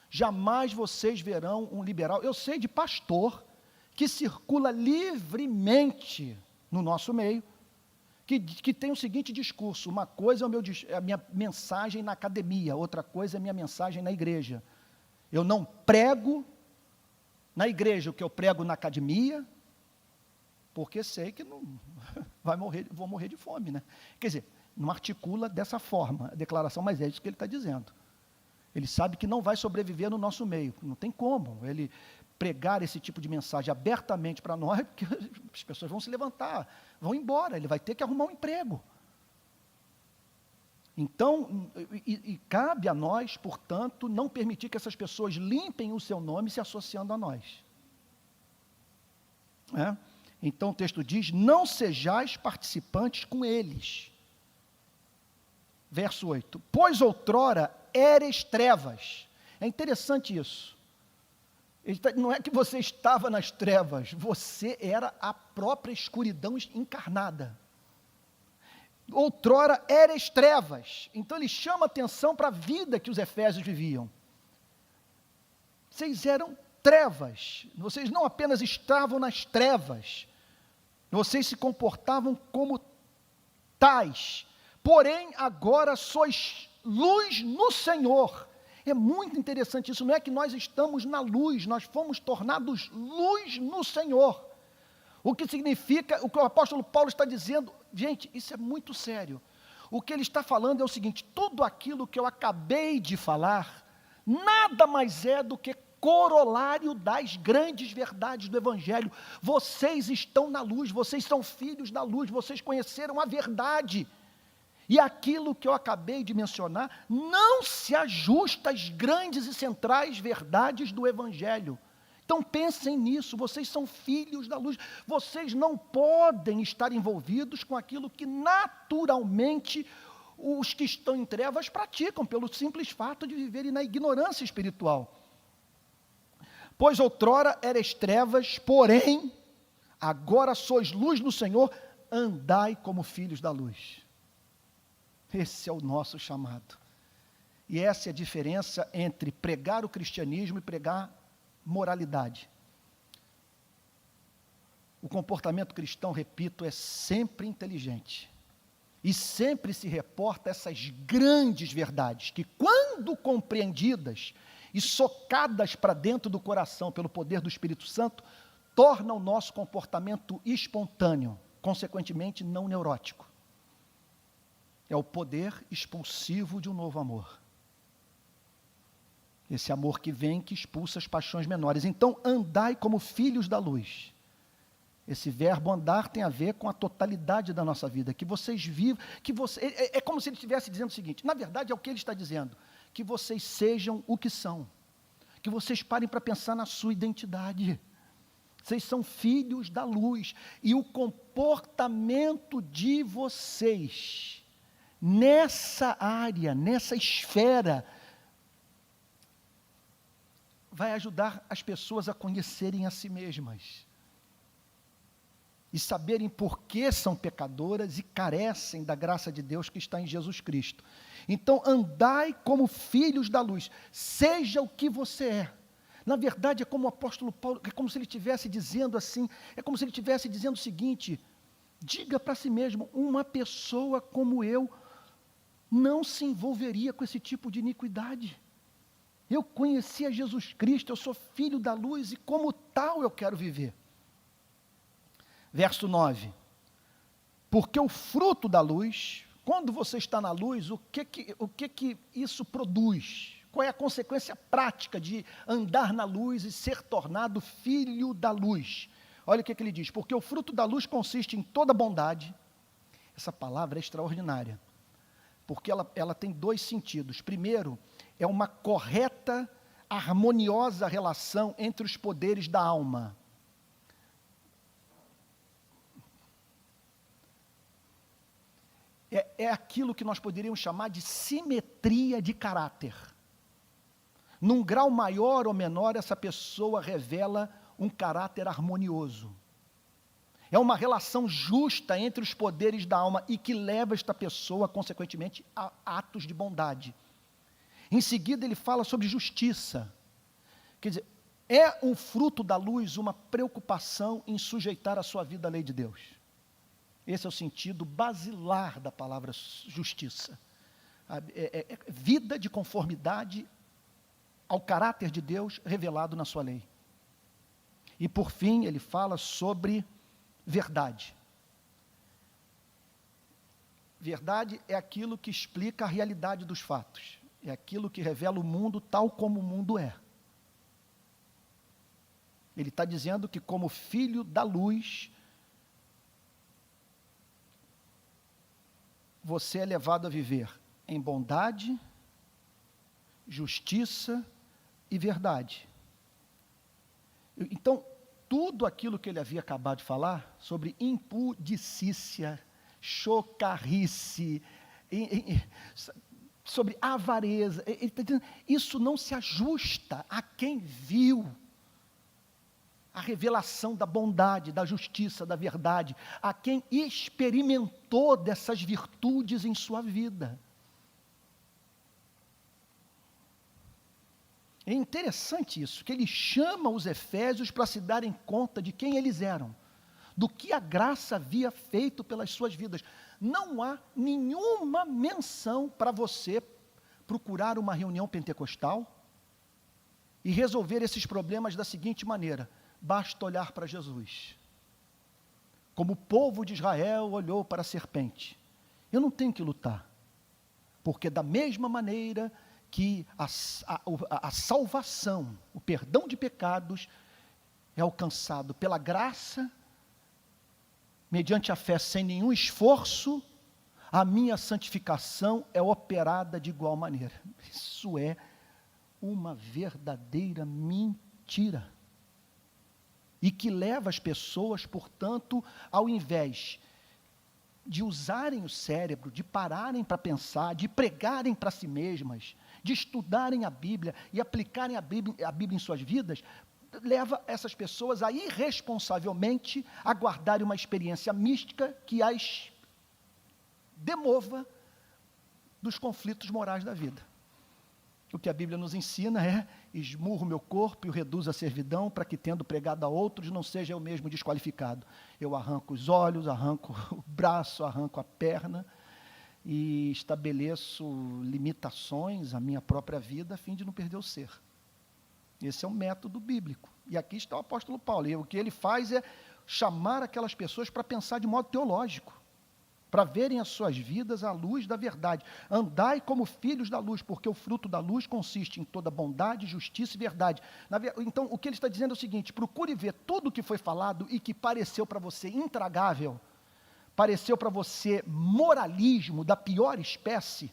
Jamais vocês verão um liberal. Eu sei de pastor que circula livremente no nosso meio, que tem o seguinte discurso: uma coisa é a minha mensagem na academia, outra coisa é a minha mensagem na igreja. Eu não prego na igreja o que eu prego na academia, porque sei que não vou morrer de fome, né? Quer dizer, não articula dessa forma a declaração, mas é isso que ele está dizendo. Ele sabe que não vai sobreviver no nosso meio, não tem como ele pregar esse tipo de mensagem abertamente para nós, porque as pessoas vão se levantar, vão embora, ele vai ter que arrumar um emprego. Então, cabe a nós, portanto, não permitir que essas pessoas limpem o seu nome se associando a nós. Então o texto diz: não sejais participantes com eles. Verso 8: pois outrora eres trevas. É interessante isso. Não é que você estava nas trevas, você era a própria escuridão encarnada. Outrora eres trevas. Então ele chama atenção para a vida que os efésios viviam. Vocês eram trevas, vocês não apenas estavam nas trevas, vocês se comportavam como tais, porém agora sois luz no Senhor. É muito interessante isso, não é que nós estamos na luz, nós fomos tornados luz no Senhor. O que significa, o que o apóstolo Paulo está dizendo, gente, isso é muito sério. O que ele está falando é o seguinte: tudo aquilo que eu acabei de falar, nada mais é do que corolário das grandes verdades do Evangelho. Vocês estão na luz, vocês são filhos da luz, vocês conheceram a verdade. E aquilo que eu acabei de mencionar não se ajusta às grandes e centrais verdades do Evangelho. Então pensem nisso, vocês são filhos da luz, vocês não podem estar envolvidos com aquilo que naturalmente os que estão em trevas praticam, pelo simples fato de viverem na ignorância espiritual. Pois outrora eres trevas, porém, agora sois luz no Senhor, andai como filhos da luz. Esse é o nosso chamado. E essa é a diferença entre pregar o cristianismo e pregar moralidade. O comportamento cristão, repito, é sempre inteligente. E sempre se reporta essas grandes verdades, que quando compreendidas e socadas para dentro do coração pelo poder do Espírito Santo, tornam o nosso comportamento espontâneo, consequentemente não neurótico. É o poder expulsivo de um novo amor. Esse amor que vem, que expulsa as paixões menores. Então, andai como filhos da luz. Esse verbo andar tem a ver com a totalidade da nossa vida, que vocês vivam, é como se ele estivesse dizendo o seguinte, na verdade é o que ele está dizendo, que vocês sejam o que são, que vocês parem para pensar na sua identidade. Vocês são filhos da luz, e o comportamento de vocês nessa área, nessa esfera, vai ajudar as pessoas a conhecerem a si mesmas e saberem por que são pecadoras e carecem da graça de Deus que está em Jesus Cristo. Então, andai como filhos da luz, seja o que você é. Na verdade, é como o apóstolo Paulo, é como se ele estivesse dizendo assim, é como se ele estivesse dizendo o seguinte: diga para si mesmo, uma pessoa como eu não se envolveria com esse tipo de iniquidade. Eu conheci a Jesus Cristo, eu sou filho da luz e como tal eu quero viver. Verso 9. Porque o fruto da luz, quando você está na luz, o que isso produz? Qual é a consequência prática de andar na luz e ser tornado filho da luz? Olha o que ele diz: porque o fruto da luz consiste em toda bondade. Essa palavra é extraordinária, porque ela tem dois sentidos. Primeiro, é uma correta, harmoniosa relação entre os poderes da alma. é aquilo que nós poderíamos chamar de simetria de caráter. Num grau maior ou menor, essa pessoa revela um caráter harmonioso. É uma relação justa entre os poderes da alma e que leva esta pessoa, consequentemente, a atos de bondade. Em seguida, ele fala sobre justiça. Quer dizer, é um fruto da luz uma preocupação em sujeitar a sua vida à lei de Deus. Esse é o sentido basilar da palavra justiça. Vida de conformidade ao caráter de Deus revelado na sua lei. E por fim, ele fala sobre verdade. Verdade é aquilo que explica a realidade dos fatos. É aquilo que revela o mundo tal como o mundo é. Ele está dizendo que, como filho da luz, você é levado a viver em bondade, justiça e verdade. Então, tudo aquilo que ele havia acabado de falar, sobre impudicícia, chocarrice, sobre avareza, ele está dizendo, isso não se ajusta a quem viu a revelação da bondade, da justiça, da verdade, a quem experimentou dessas virtudes em sua vida. É interessante isso, que ele chama os efésios para se darem conta de quem eles eram, do que a graça havia feito pelas suas vidas. Não há nenhuma menção para você procurar uma reunião pentecostal e resolver esses problemas da seguinte maneira: basta olhar para Jesus. Como o povo de Israel olhou para a serpente. Eu não tenho que lutar, porque da mesma maneira que a salvação, o perdão de pecados, é alcançado pela graça, mediante a fé sem nenhum esforço, a minha santificação é operada de igual maneira. Isso é uma verdadeira mentira. E que leva as pessoas, portanto, ao invés de usarem o cérebro, de pararem para pensar, de pregarem para si mesmas, de estudarem a Bíblia e aplicarem a Bíblia em suas vidas, leva essas pessoas a irresponsavelmente aguardarem uma experiência mística que as demova dos conflitos morais da vida. O que a Bíblia nos ensina é: esmurro meu corpo e o reduzo à servidão, para que, tendo pregado a outros, não seja eu mesmo desqualificado. Eu arranco os olhos, arranco o braço, arranco a perna e estabeleço limitações à minha própria vida a fim de não perder o ser. Esse é o método bíblico. E aqui está o apóstolo Paulo. E o que ele faz é chamar aquelas pessoas para pensar de modo teológico, para verem as suas vidas à luz da verdade. Andai como filhos da luz, porque o fruto da luz consiste em toda bondade, justiça e verdade. Então, o que ele está dizendo é o seguinte: procure ver tudo o que foi falado e que pareceu para você intragável, pareceu para você moralismo da pior espécie.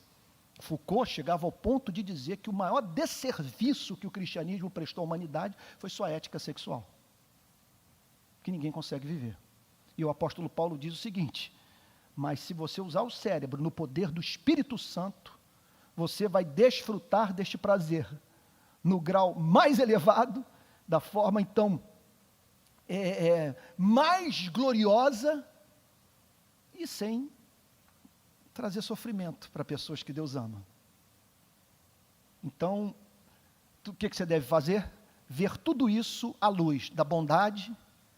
Foucault chegava ao ponto de dizer que o maior desserviço que o cristianismo prestou à humanidade foi sua ética sexual, que ninguém consegue viver. E o apóstolo Paulo diz o seguinte: mas se você usar o cérebro no poder do Espírito Santo, você vai desfrutar deste prazer no grau mais elevado, da forma então mais gloriosa e sem trazer sofrimento para pessoas que Deus ama. Então, o que você deve fazer? Ver tudo isso à luz da bondade,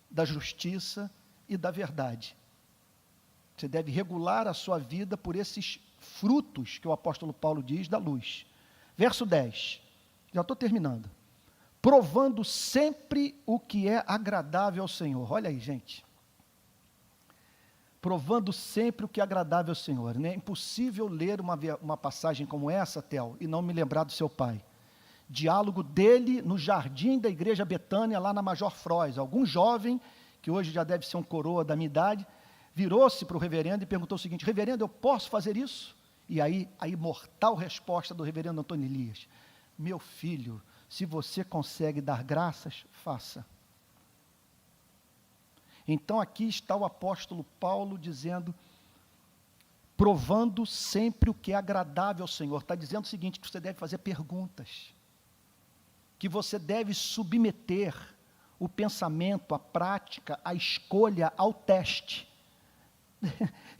da justiça e da verdade. Você deve regular a sua vida por esses frutos que o apóstolo Paulo diz da luz. Verso 10, já estou terminando. Provando sempre o que é agradável ao Senhor. Olha aí, gente. Provando sempre o que é agradável ao Senhor. É impossível ler uma passagem como essa, Theo, e não me lembrar do seu pai. Diálogo dele no jardim da igreja Betânia, lá na Major Frois. Algum jovem, que hoje já deve ser um coroa da minha idade, virou-se para o reverendo e perguntou o seguinte: reverendo, eu posso fazer isso? E aí a imortal resposta do reverendo Antônio Elias: meu filho, se você consegue dar graças, faça. Então aqui está o apóstolo Paulo dizendo: provando sempre o que é agradável ao Senhor. Está dizendo o seguinte, que você deve fazer perguntas, que você deve submeter o pensamento, a prática, a escolha ao teste.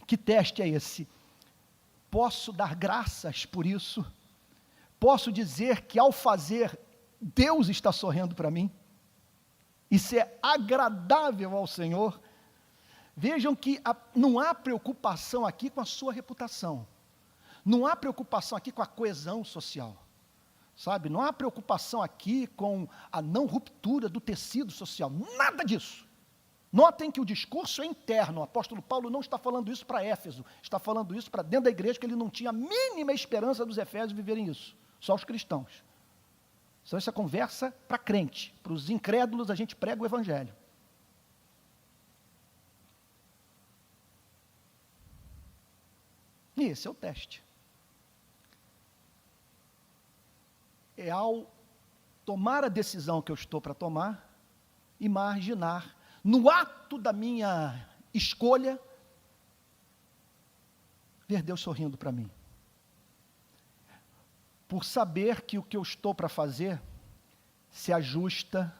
Que teste é esse? Posso dar graças por isso? Posso dizer que ao fazer, Deus está sorrindo para mim? Isso é agradável ao Senhor? Vejam que não há preocupação aqui com a sua reputação, não há preocupação aqui com a coesão social, sabe? Não há preocupação aqui com a não ruptura do tecido social, nada disso. Notem que o discurso é interno, o apóstolo Paulo não está falando isso para Éfeso, está falando isso para dentro da igreja, que ele não tinha a mínima esperança dos efésios viverem isso, só os cristãos. Então essa conversa para crente, para os incrédulos a gente prega o evangelho. E esse é o teste. É ao tomar a decisão que eu estou para tomar, imaginar, no ato da minha escolha, ver Deus sorrindo para mim. Por saber que o que eu estou para fazer se ajusta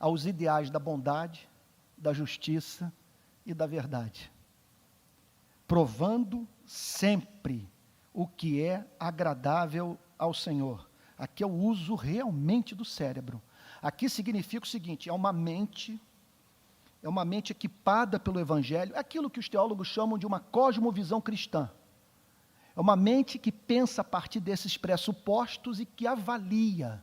aos ideais da bondade, da justiça e da verdade. Provando sempre o que é agradável ao Senhor. Aqui é o uso realmente do cérebro. Aqui significa o seguinte, é uma mente equipada pelo Evangelho, é aquilo que os teólogos chamam de uma cosmovisão cristã. É uma mente que pensa a partir desses pressupostos e que avalia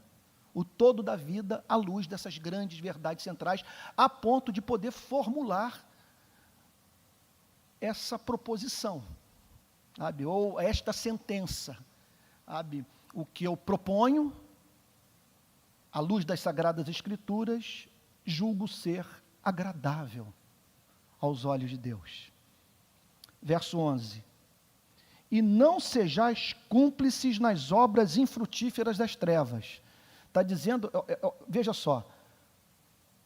o todo da vida à luz dessas grandes verdades centrais, a ponto de poder formular essa proposição, sabe? Ou esta sentença, sabe? O que eu proponho, à luz das Sagradas Escrituras, julgo ser agradável aos olhos de Deus. Verso 11. E não sejais cúmplices nas obras infrutíferas das trevas. Está dizendo, veja só,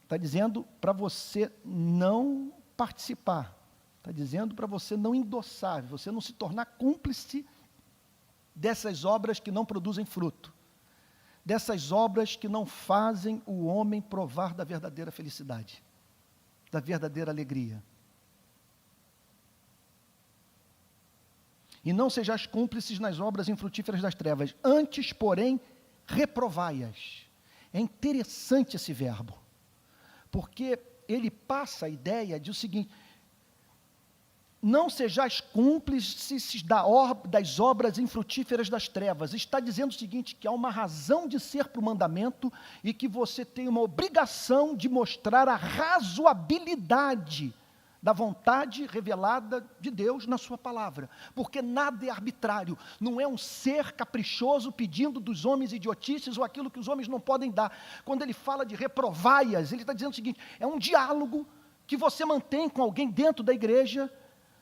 está dizendo para você não participar, está dizendo para você não endossar, você não se tornar cúmplice dessas obras que não produzem fruto, dessas obras que não fazem o homem provar da verdadeira felicidade, da verdadeira alegria. E não sejais cúmplices nas obras infrutíferas das trevas, antes, porém, reprovai-as. É interessante esse verbo, porque ele passa a ideia de o seguinte: não sejais cúmplices das obras infrutíferas das trevas. Está dizendo o seguinte, que há uma razão de ser para o mandamento e que você tem uma obrigação de mostrar a razoabilidade da vontade revelada de Deus na sua palavra, porque nada é arbitrário, não é um ser caprichoso pedindo dos homens idiotices ou aquilo que os homens não podem dar. Quando ele fala de reprovai-as, ele está dizendo o seguinte, é um diálogo que você mantém com alguém dentro da igreja,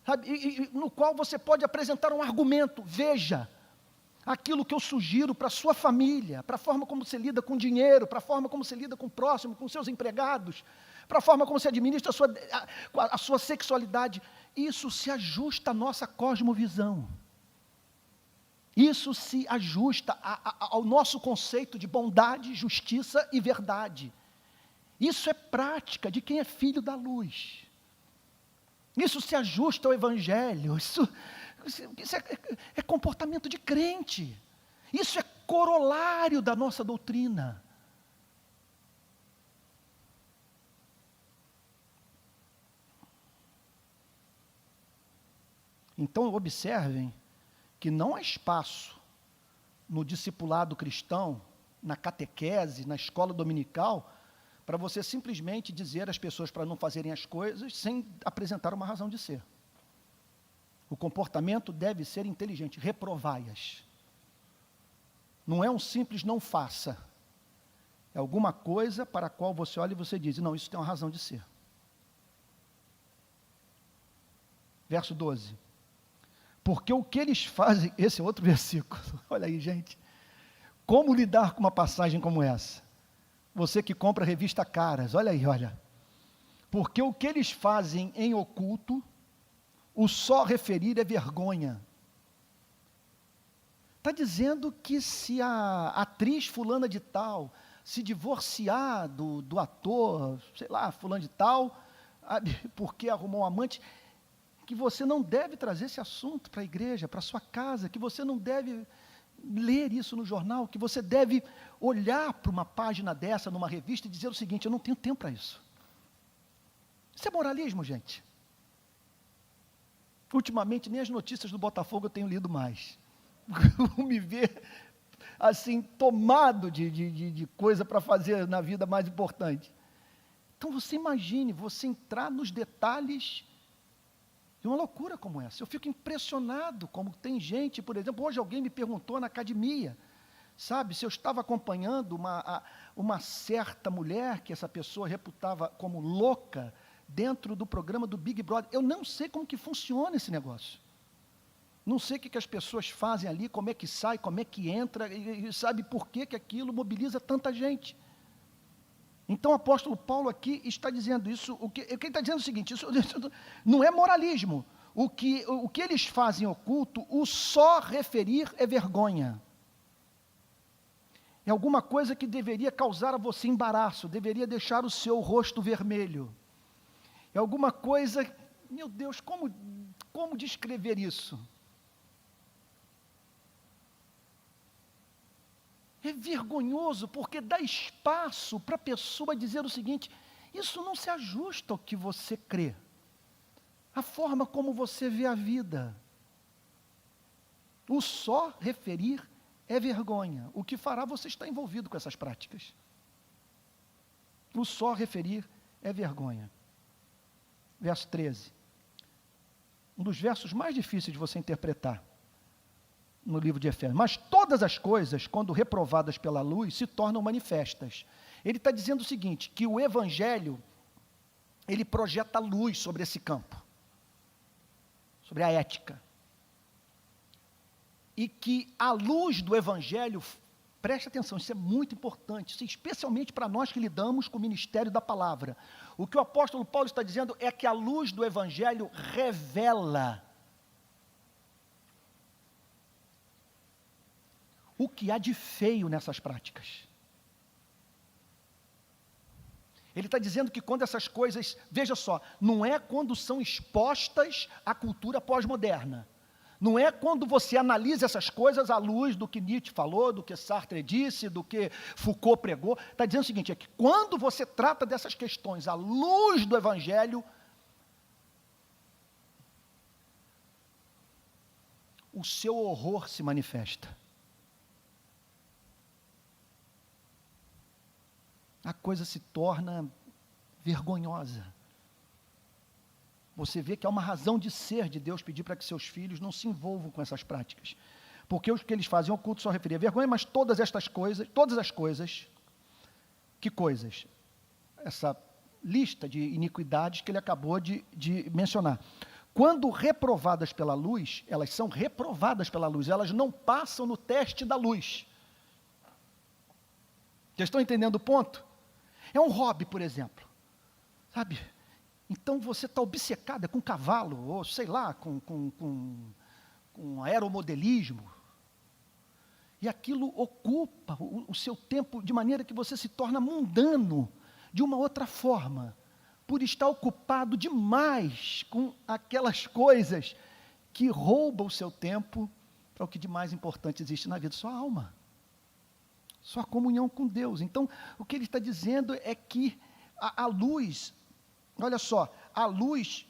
sabe, no qual você pode apresentar um argumento. Veja, aquilo que eu sugiro para a sua família, para a forma como você lida com dinheiro, para a forma como você lida com o próximo, com seus empregados, para a forma como você administra a sua sexualidade, isso se ajusta à nossa cosmovisão. Isso se ajusta ao nosso conceito de bondade, justiça e verdade. Isso é prática de quem é filho da luz. Isso se ajusta ao Evangelho, isso é comportamento de crente, isso é corolário da nossa doutrina. Então observem que não há espaço no discipulado cristão, na catequese, na escola dominical, para você simplesmente dizer às pessoas para não fazerem as coisas sem apresentar uma razão de ser. O comportamento deve ser inteligente, reprovai-as. Não é um simples não faça. É alguma coisa para a qual você olha e você diz, não, isso tem uma razão de ser. Verso 12. Porque o que eles fazem, esse é outro versículo, olha aí, gente. Como lidar com uma passagem como essa? Você que compra a revista Caras, olha aí, olha. Porque o que eles fazem em oculto, o só referir é vergonha. está dizendo que se a atriz fulana de tal se divorciar do ator, sei lá, fulano de tal, porque arrumou um amante, que você não deve trazer esse assunto para a igreja, para a sua casa, que você não deve ler isso no jornal, que você deve olhar para uma página dessa, numa revista, e dizer o seguinte: eu não tenho tempo para isso. Isso é moralismo, gente. Ultimamente, nem as notícias do Botafogo eu tenho lido mais. Me ver, assim, tomado de coisa para fazer na vida mais importante. Então, você imagine, você entrar nos detalhes de uma loucura como essa. Eu fico impressionado como tem gente, por exemplo, hoje alguém me perguntou na academia, sabe, se eu estava acompanhando uma certa mulher que essa pessoa reputava como louca dentro do programa do Big Brother. Eu não sei como que funciona esse negócio. Não sei o que as pessoas fazem ali, como é que sai, como é que entra, e sabe por que aquilo mobiliza tanta gente. Então o apóstolo Paulo aqui está dizendo isso, o que ele está dizendo é o seguinte: isso não é moralismo. O que eles fazem oculto, o só referir é vergonha. É alguma coisa que deveria causar a você embaraço, deveria deixar o seu rosto vermelho. É alguma coisa, meu Deus, como descrever isso? É vergonhoso, porque dá espaço para a pessoa dizer o seguinte: isso não se ajusta ao que você crê, a forma como você vê a vida. O só referir é vergonha. O que fará você estar envolvido com essas práticas? O só referir é vergonha. Verso 13. Um dos versos mais difíceis de você interpretar no livro de Efésios. Mas todas as coisas, quando reprovadas pela luz, se tornam manifestas. Ele está dizendo o seguinte, que o Evangelho, ele projeta luz sobre esse campo, sobre a ética. E que a luz do Evangelho, preste atenção, isso é muito importante, especialmente para nós que lidamos com o ministério da palavra. O que o apóstolo Paulo está dizendo é que a luz do Evangelho revela o que há de feio nessas práticas. Ele está dizendo que quando essas coisas, veja só, não é quando são expostas à cultura pós-moderna, não é quando você analisa essas coisas à luz do que Nietzsche falou, do que Sartre disse, do que Foucault pregou. Está dizendo o seguinte, é que quando você trata dessas questões à luz do Evangelho, o seu horror se manifesta. A coisa se torna vergonhosa. Você vê que há uma razão de ser de Deus pedir para que seus filhos não se envolvam com essas práticas. Porque o que eles fazem oculto só referia a vergonha, mas todas as coisas, que coisas? Essa lista de iniquidades que ele acabou de mencionar. Quando reprovadas pela luz, elas são reprovadas pela luz, elas não passam no teste da luz. Vocês estão entendendo o ponto? É um hobby, por exemplo, sabe? Então você está obcecada com cavalo, ou sei lá, com aeromodelismo, e aquilo ocupa o seu tempo de maneira que você se torna mundano de uma outra forma, por estar ocupado demais com aquelas coisas que roubam o seu tempo para o que de mais importante existe na vida, sua alma. Sua comunhão com Deus. Então, o que ele está dizendo é que a luz, olha só, a luz,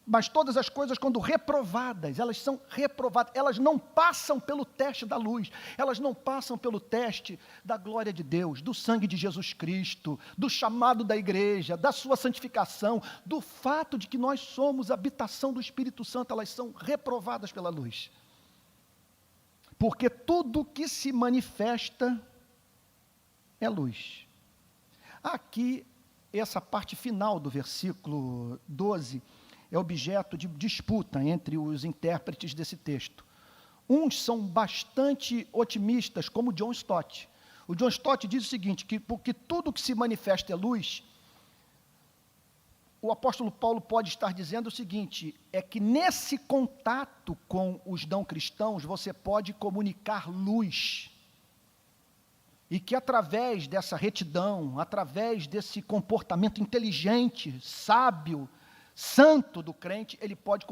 mas todas as coisas quando reprovadas, elas são reprovadas, elas não passam pelo teste da luz, elas não passam pelo teste da glória de Deus, do sangue de Jesus Cristo, do chamado da igreja, da sua santificação, do fato de que nós somos habitação do Espírito Santo, elas são reprovadas pela luz. Porque tudo que se manifesta é luz. Aqui, essa parte final do versículo 12 é objeto de disputa entre os intérpretes desse texto. Uns são bastante otimistas, como John Stott. O John Stott diz o seguinte, que porque tudo que se manifesta é luz, o apóstolo Paulo pode estar dizendo o seguinte, é que nesse contato com os não cristãos, você pode comunicar luz, e que através dessa retidão, através desse comportamento inteligente, sábio, santo do crente, ele pode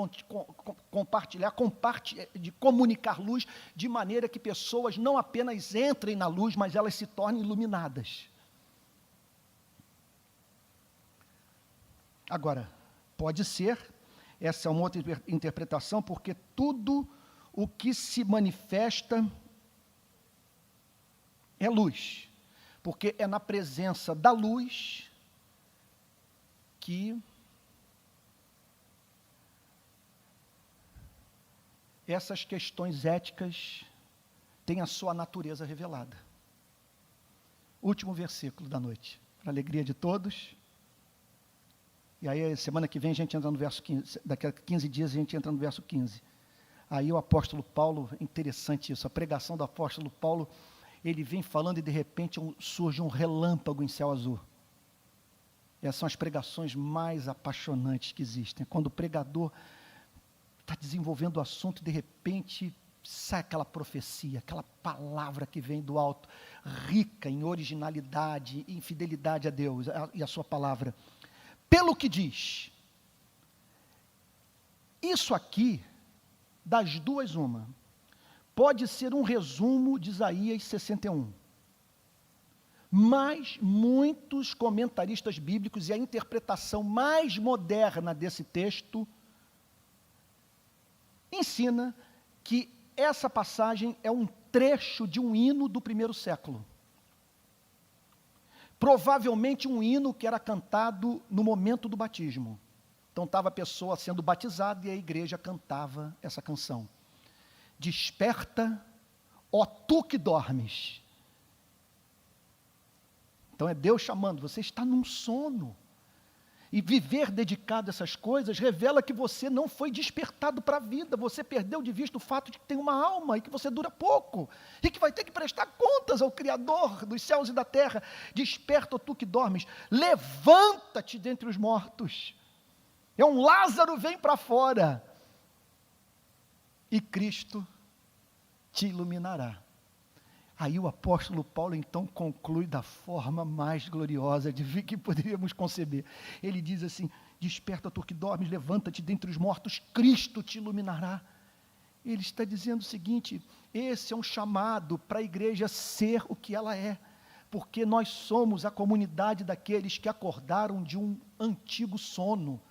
comunicar luz, de maneira que pessoas não apenas entrem na luz, mas elas se tornem iluminadas. Agora, pode ser, essa é uma outra interpretação, porque tudo o que se manifesta é luz, porque é na presença da luz que essas questões éticas têm a sua natureza revelada. Último versículo da noite, para a alegria de todos. E aí, semana que vem, a gente entra no verso 15, daqui a 15 dias a gente entra no verso 15. Aí o apóstolo Paulo, interessante isso, a pregação do apóstolo Paulo, ele vem falando e de repente surge um relâmpago em céu azul. Essas são as pregações mais apaixonantes que existem, quando o pregador está desenvolvendo o assunto e de repente sai aquela profecia, aquela palavra que vem do alto, rica em originalidade, em fidelidade a Deus e a sua palavra. Pelo que diz, isso aqui, das duas uma, pode ser um resumo de Isaías 61. Mas muitos comentaristas bíblicos e a interpretação mais moderna desse texto ensina que essa passagem é um trecho de um hino do primeiro século. Provavelmente um hino que era cantado no momento do batismo. Então estava a pessoa sendo batizada e a igreja cantava essa canção. Desperta, ó tu que dormes. Então é Deus chamando, você está num sono. E viver dedicado a essas coisas revela que você não foi despertado para a vida, você perdeu de vista o fato de que tem uma alma e que você dura pouco, e que vai ter que prestar contas ao Criador dos céus e da terra. Desperta, ó tu que dormes, levanta-te dentre os mortos. É um Lázaro, vem para fora, e Cristo te iluminará. Aí o apóstolo Paulo então conclui da forma mais gloriosa que poderíamos conceber. Ele diz assim, desperta tu que dormes, levanta-te dentre os mortos, Cristo te iluminará. Ele está dizendo o seguinte, esse é um chamado para a igreja ser o que ela é, porque nós somos a comunidade daqueles que acordaram de um antigo sono,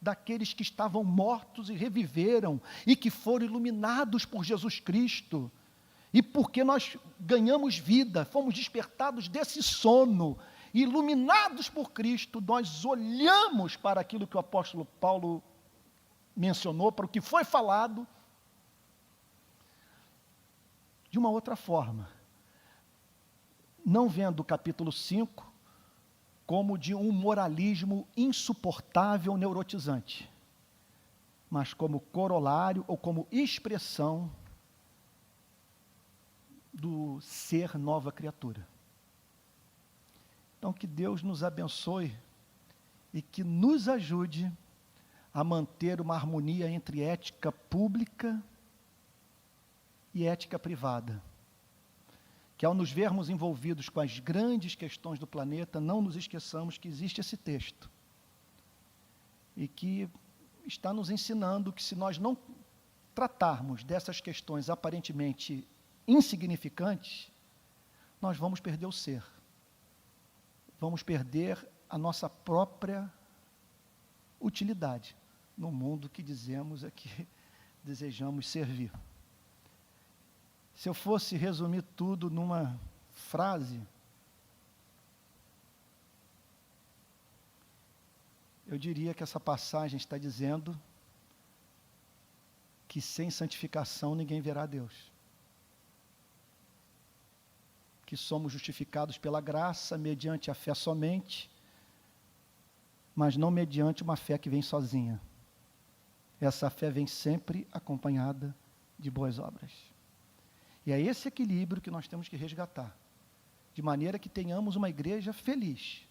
daqueles que estavam mortos e reviveram, e que foram iluminados por Jesus Cristo. E porque nós ganhamos vida, fomos despertados desse sono, iluminados por Cristo, nós olhamos para aquilo que o apóstolo Paulo mencionou, para o que foi falado, de uma outra forma. Não vendo o capítulo 5 como de um moralismo insuportável, neurotizante, mas como corolário ou como expressão do ser nova criatura. Então, que Deus nos abençoe e que nos ajude a manter uma harmonia entre ética pública e ética privada. Que ao nos vermos envolvidos com as grandes questões do planeta, não nos esqueçamos que existe esse texto. E que está nos ensinando que se nós não tratarmos dessas questões aparentemente insignificantes, nós vamos perder o ser. Vamos perder a nossa própria utilidade no mundo que dizemos aqui, desejamos servir. Se eu fosse resumir tudo numa frase, eu diria que essa passagem está dizendo que sem santificação ninguém verá Deus. Que somos justificados pela graça, mediante a fé somente, mas não mediante uma fé que vem sozinha. Essa fé vem sempre acompanhada de boas obras. E é esse equilíbrio que nós temos que resgatar, de maneira que tenhamos uma igreja feliz.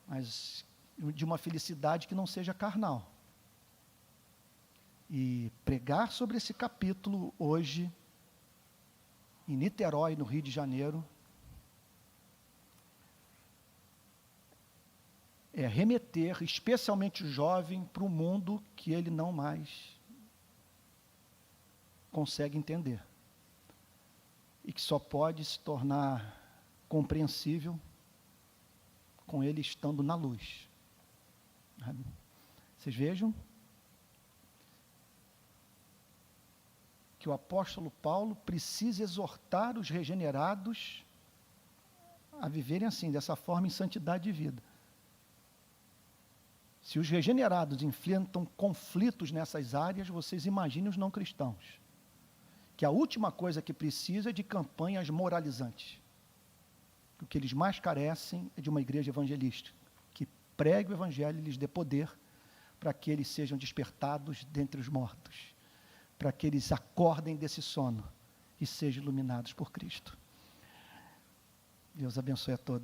Mas de uma felicidade que não seja carnal. E pregar sobre esse capítulo hoje, em Niterói, no Rio de Janeiro, é remeter, especialmente o jovem, para um mundo que ele não mais consegue entender. E que só pode se tornar compreensível com ele estando na luz. Vocês vejam que o apóstolo Paulo precisa exortar os regenerados a viverem assim, dessa forma, em santidade de vida. Se os regenerados enfrentam conflitos nessas áreas, vocês imaginem os não cristãos. Que a última coisa que precisa é de campanhas moralizantes. O que eles mais carecem é de uma igreja evangelista, que pregue o evangelho e lhes dê poder para que eles sejam despertados dentre os mortos, para que eles acordem desse sono e sejam iluminados por Cristo. Deus abençoe a todos.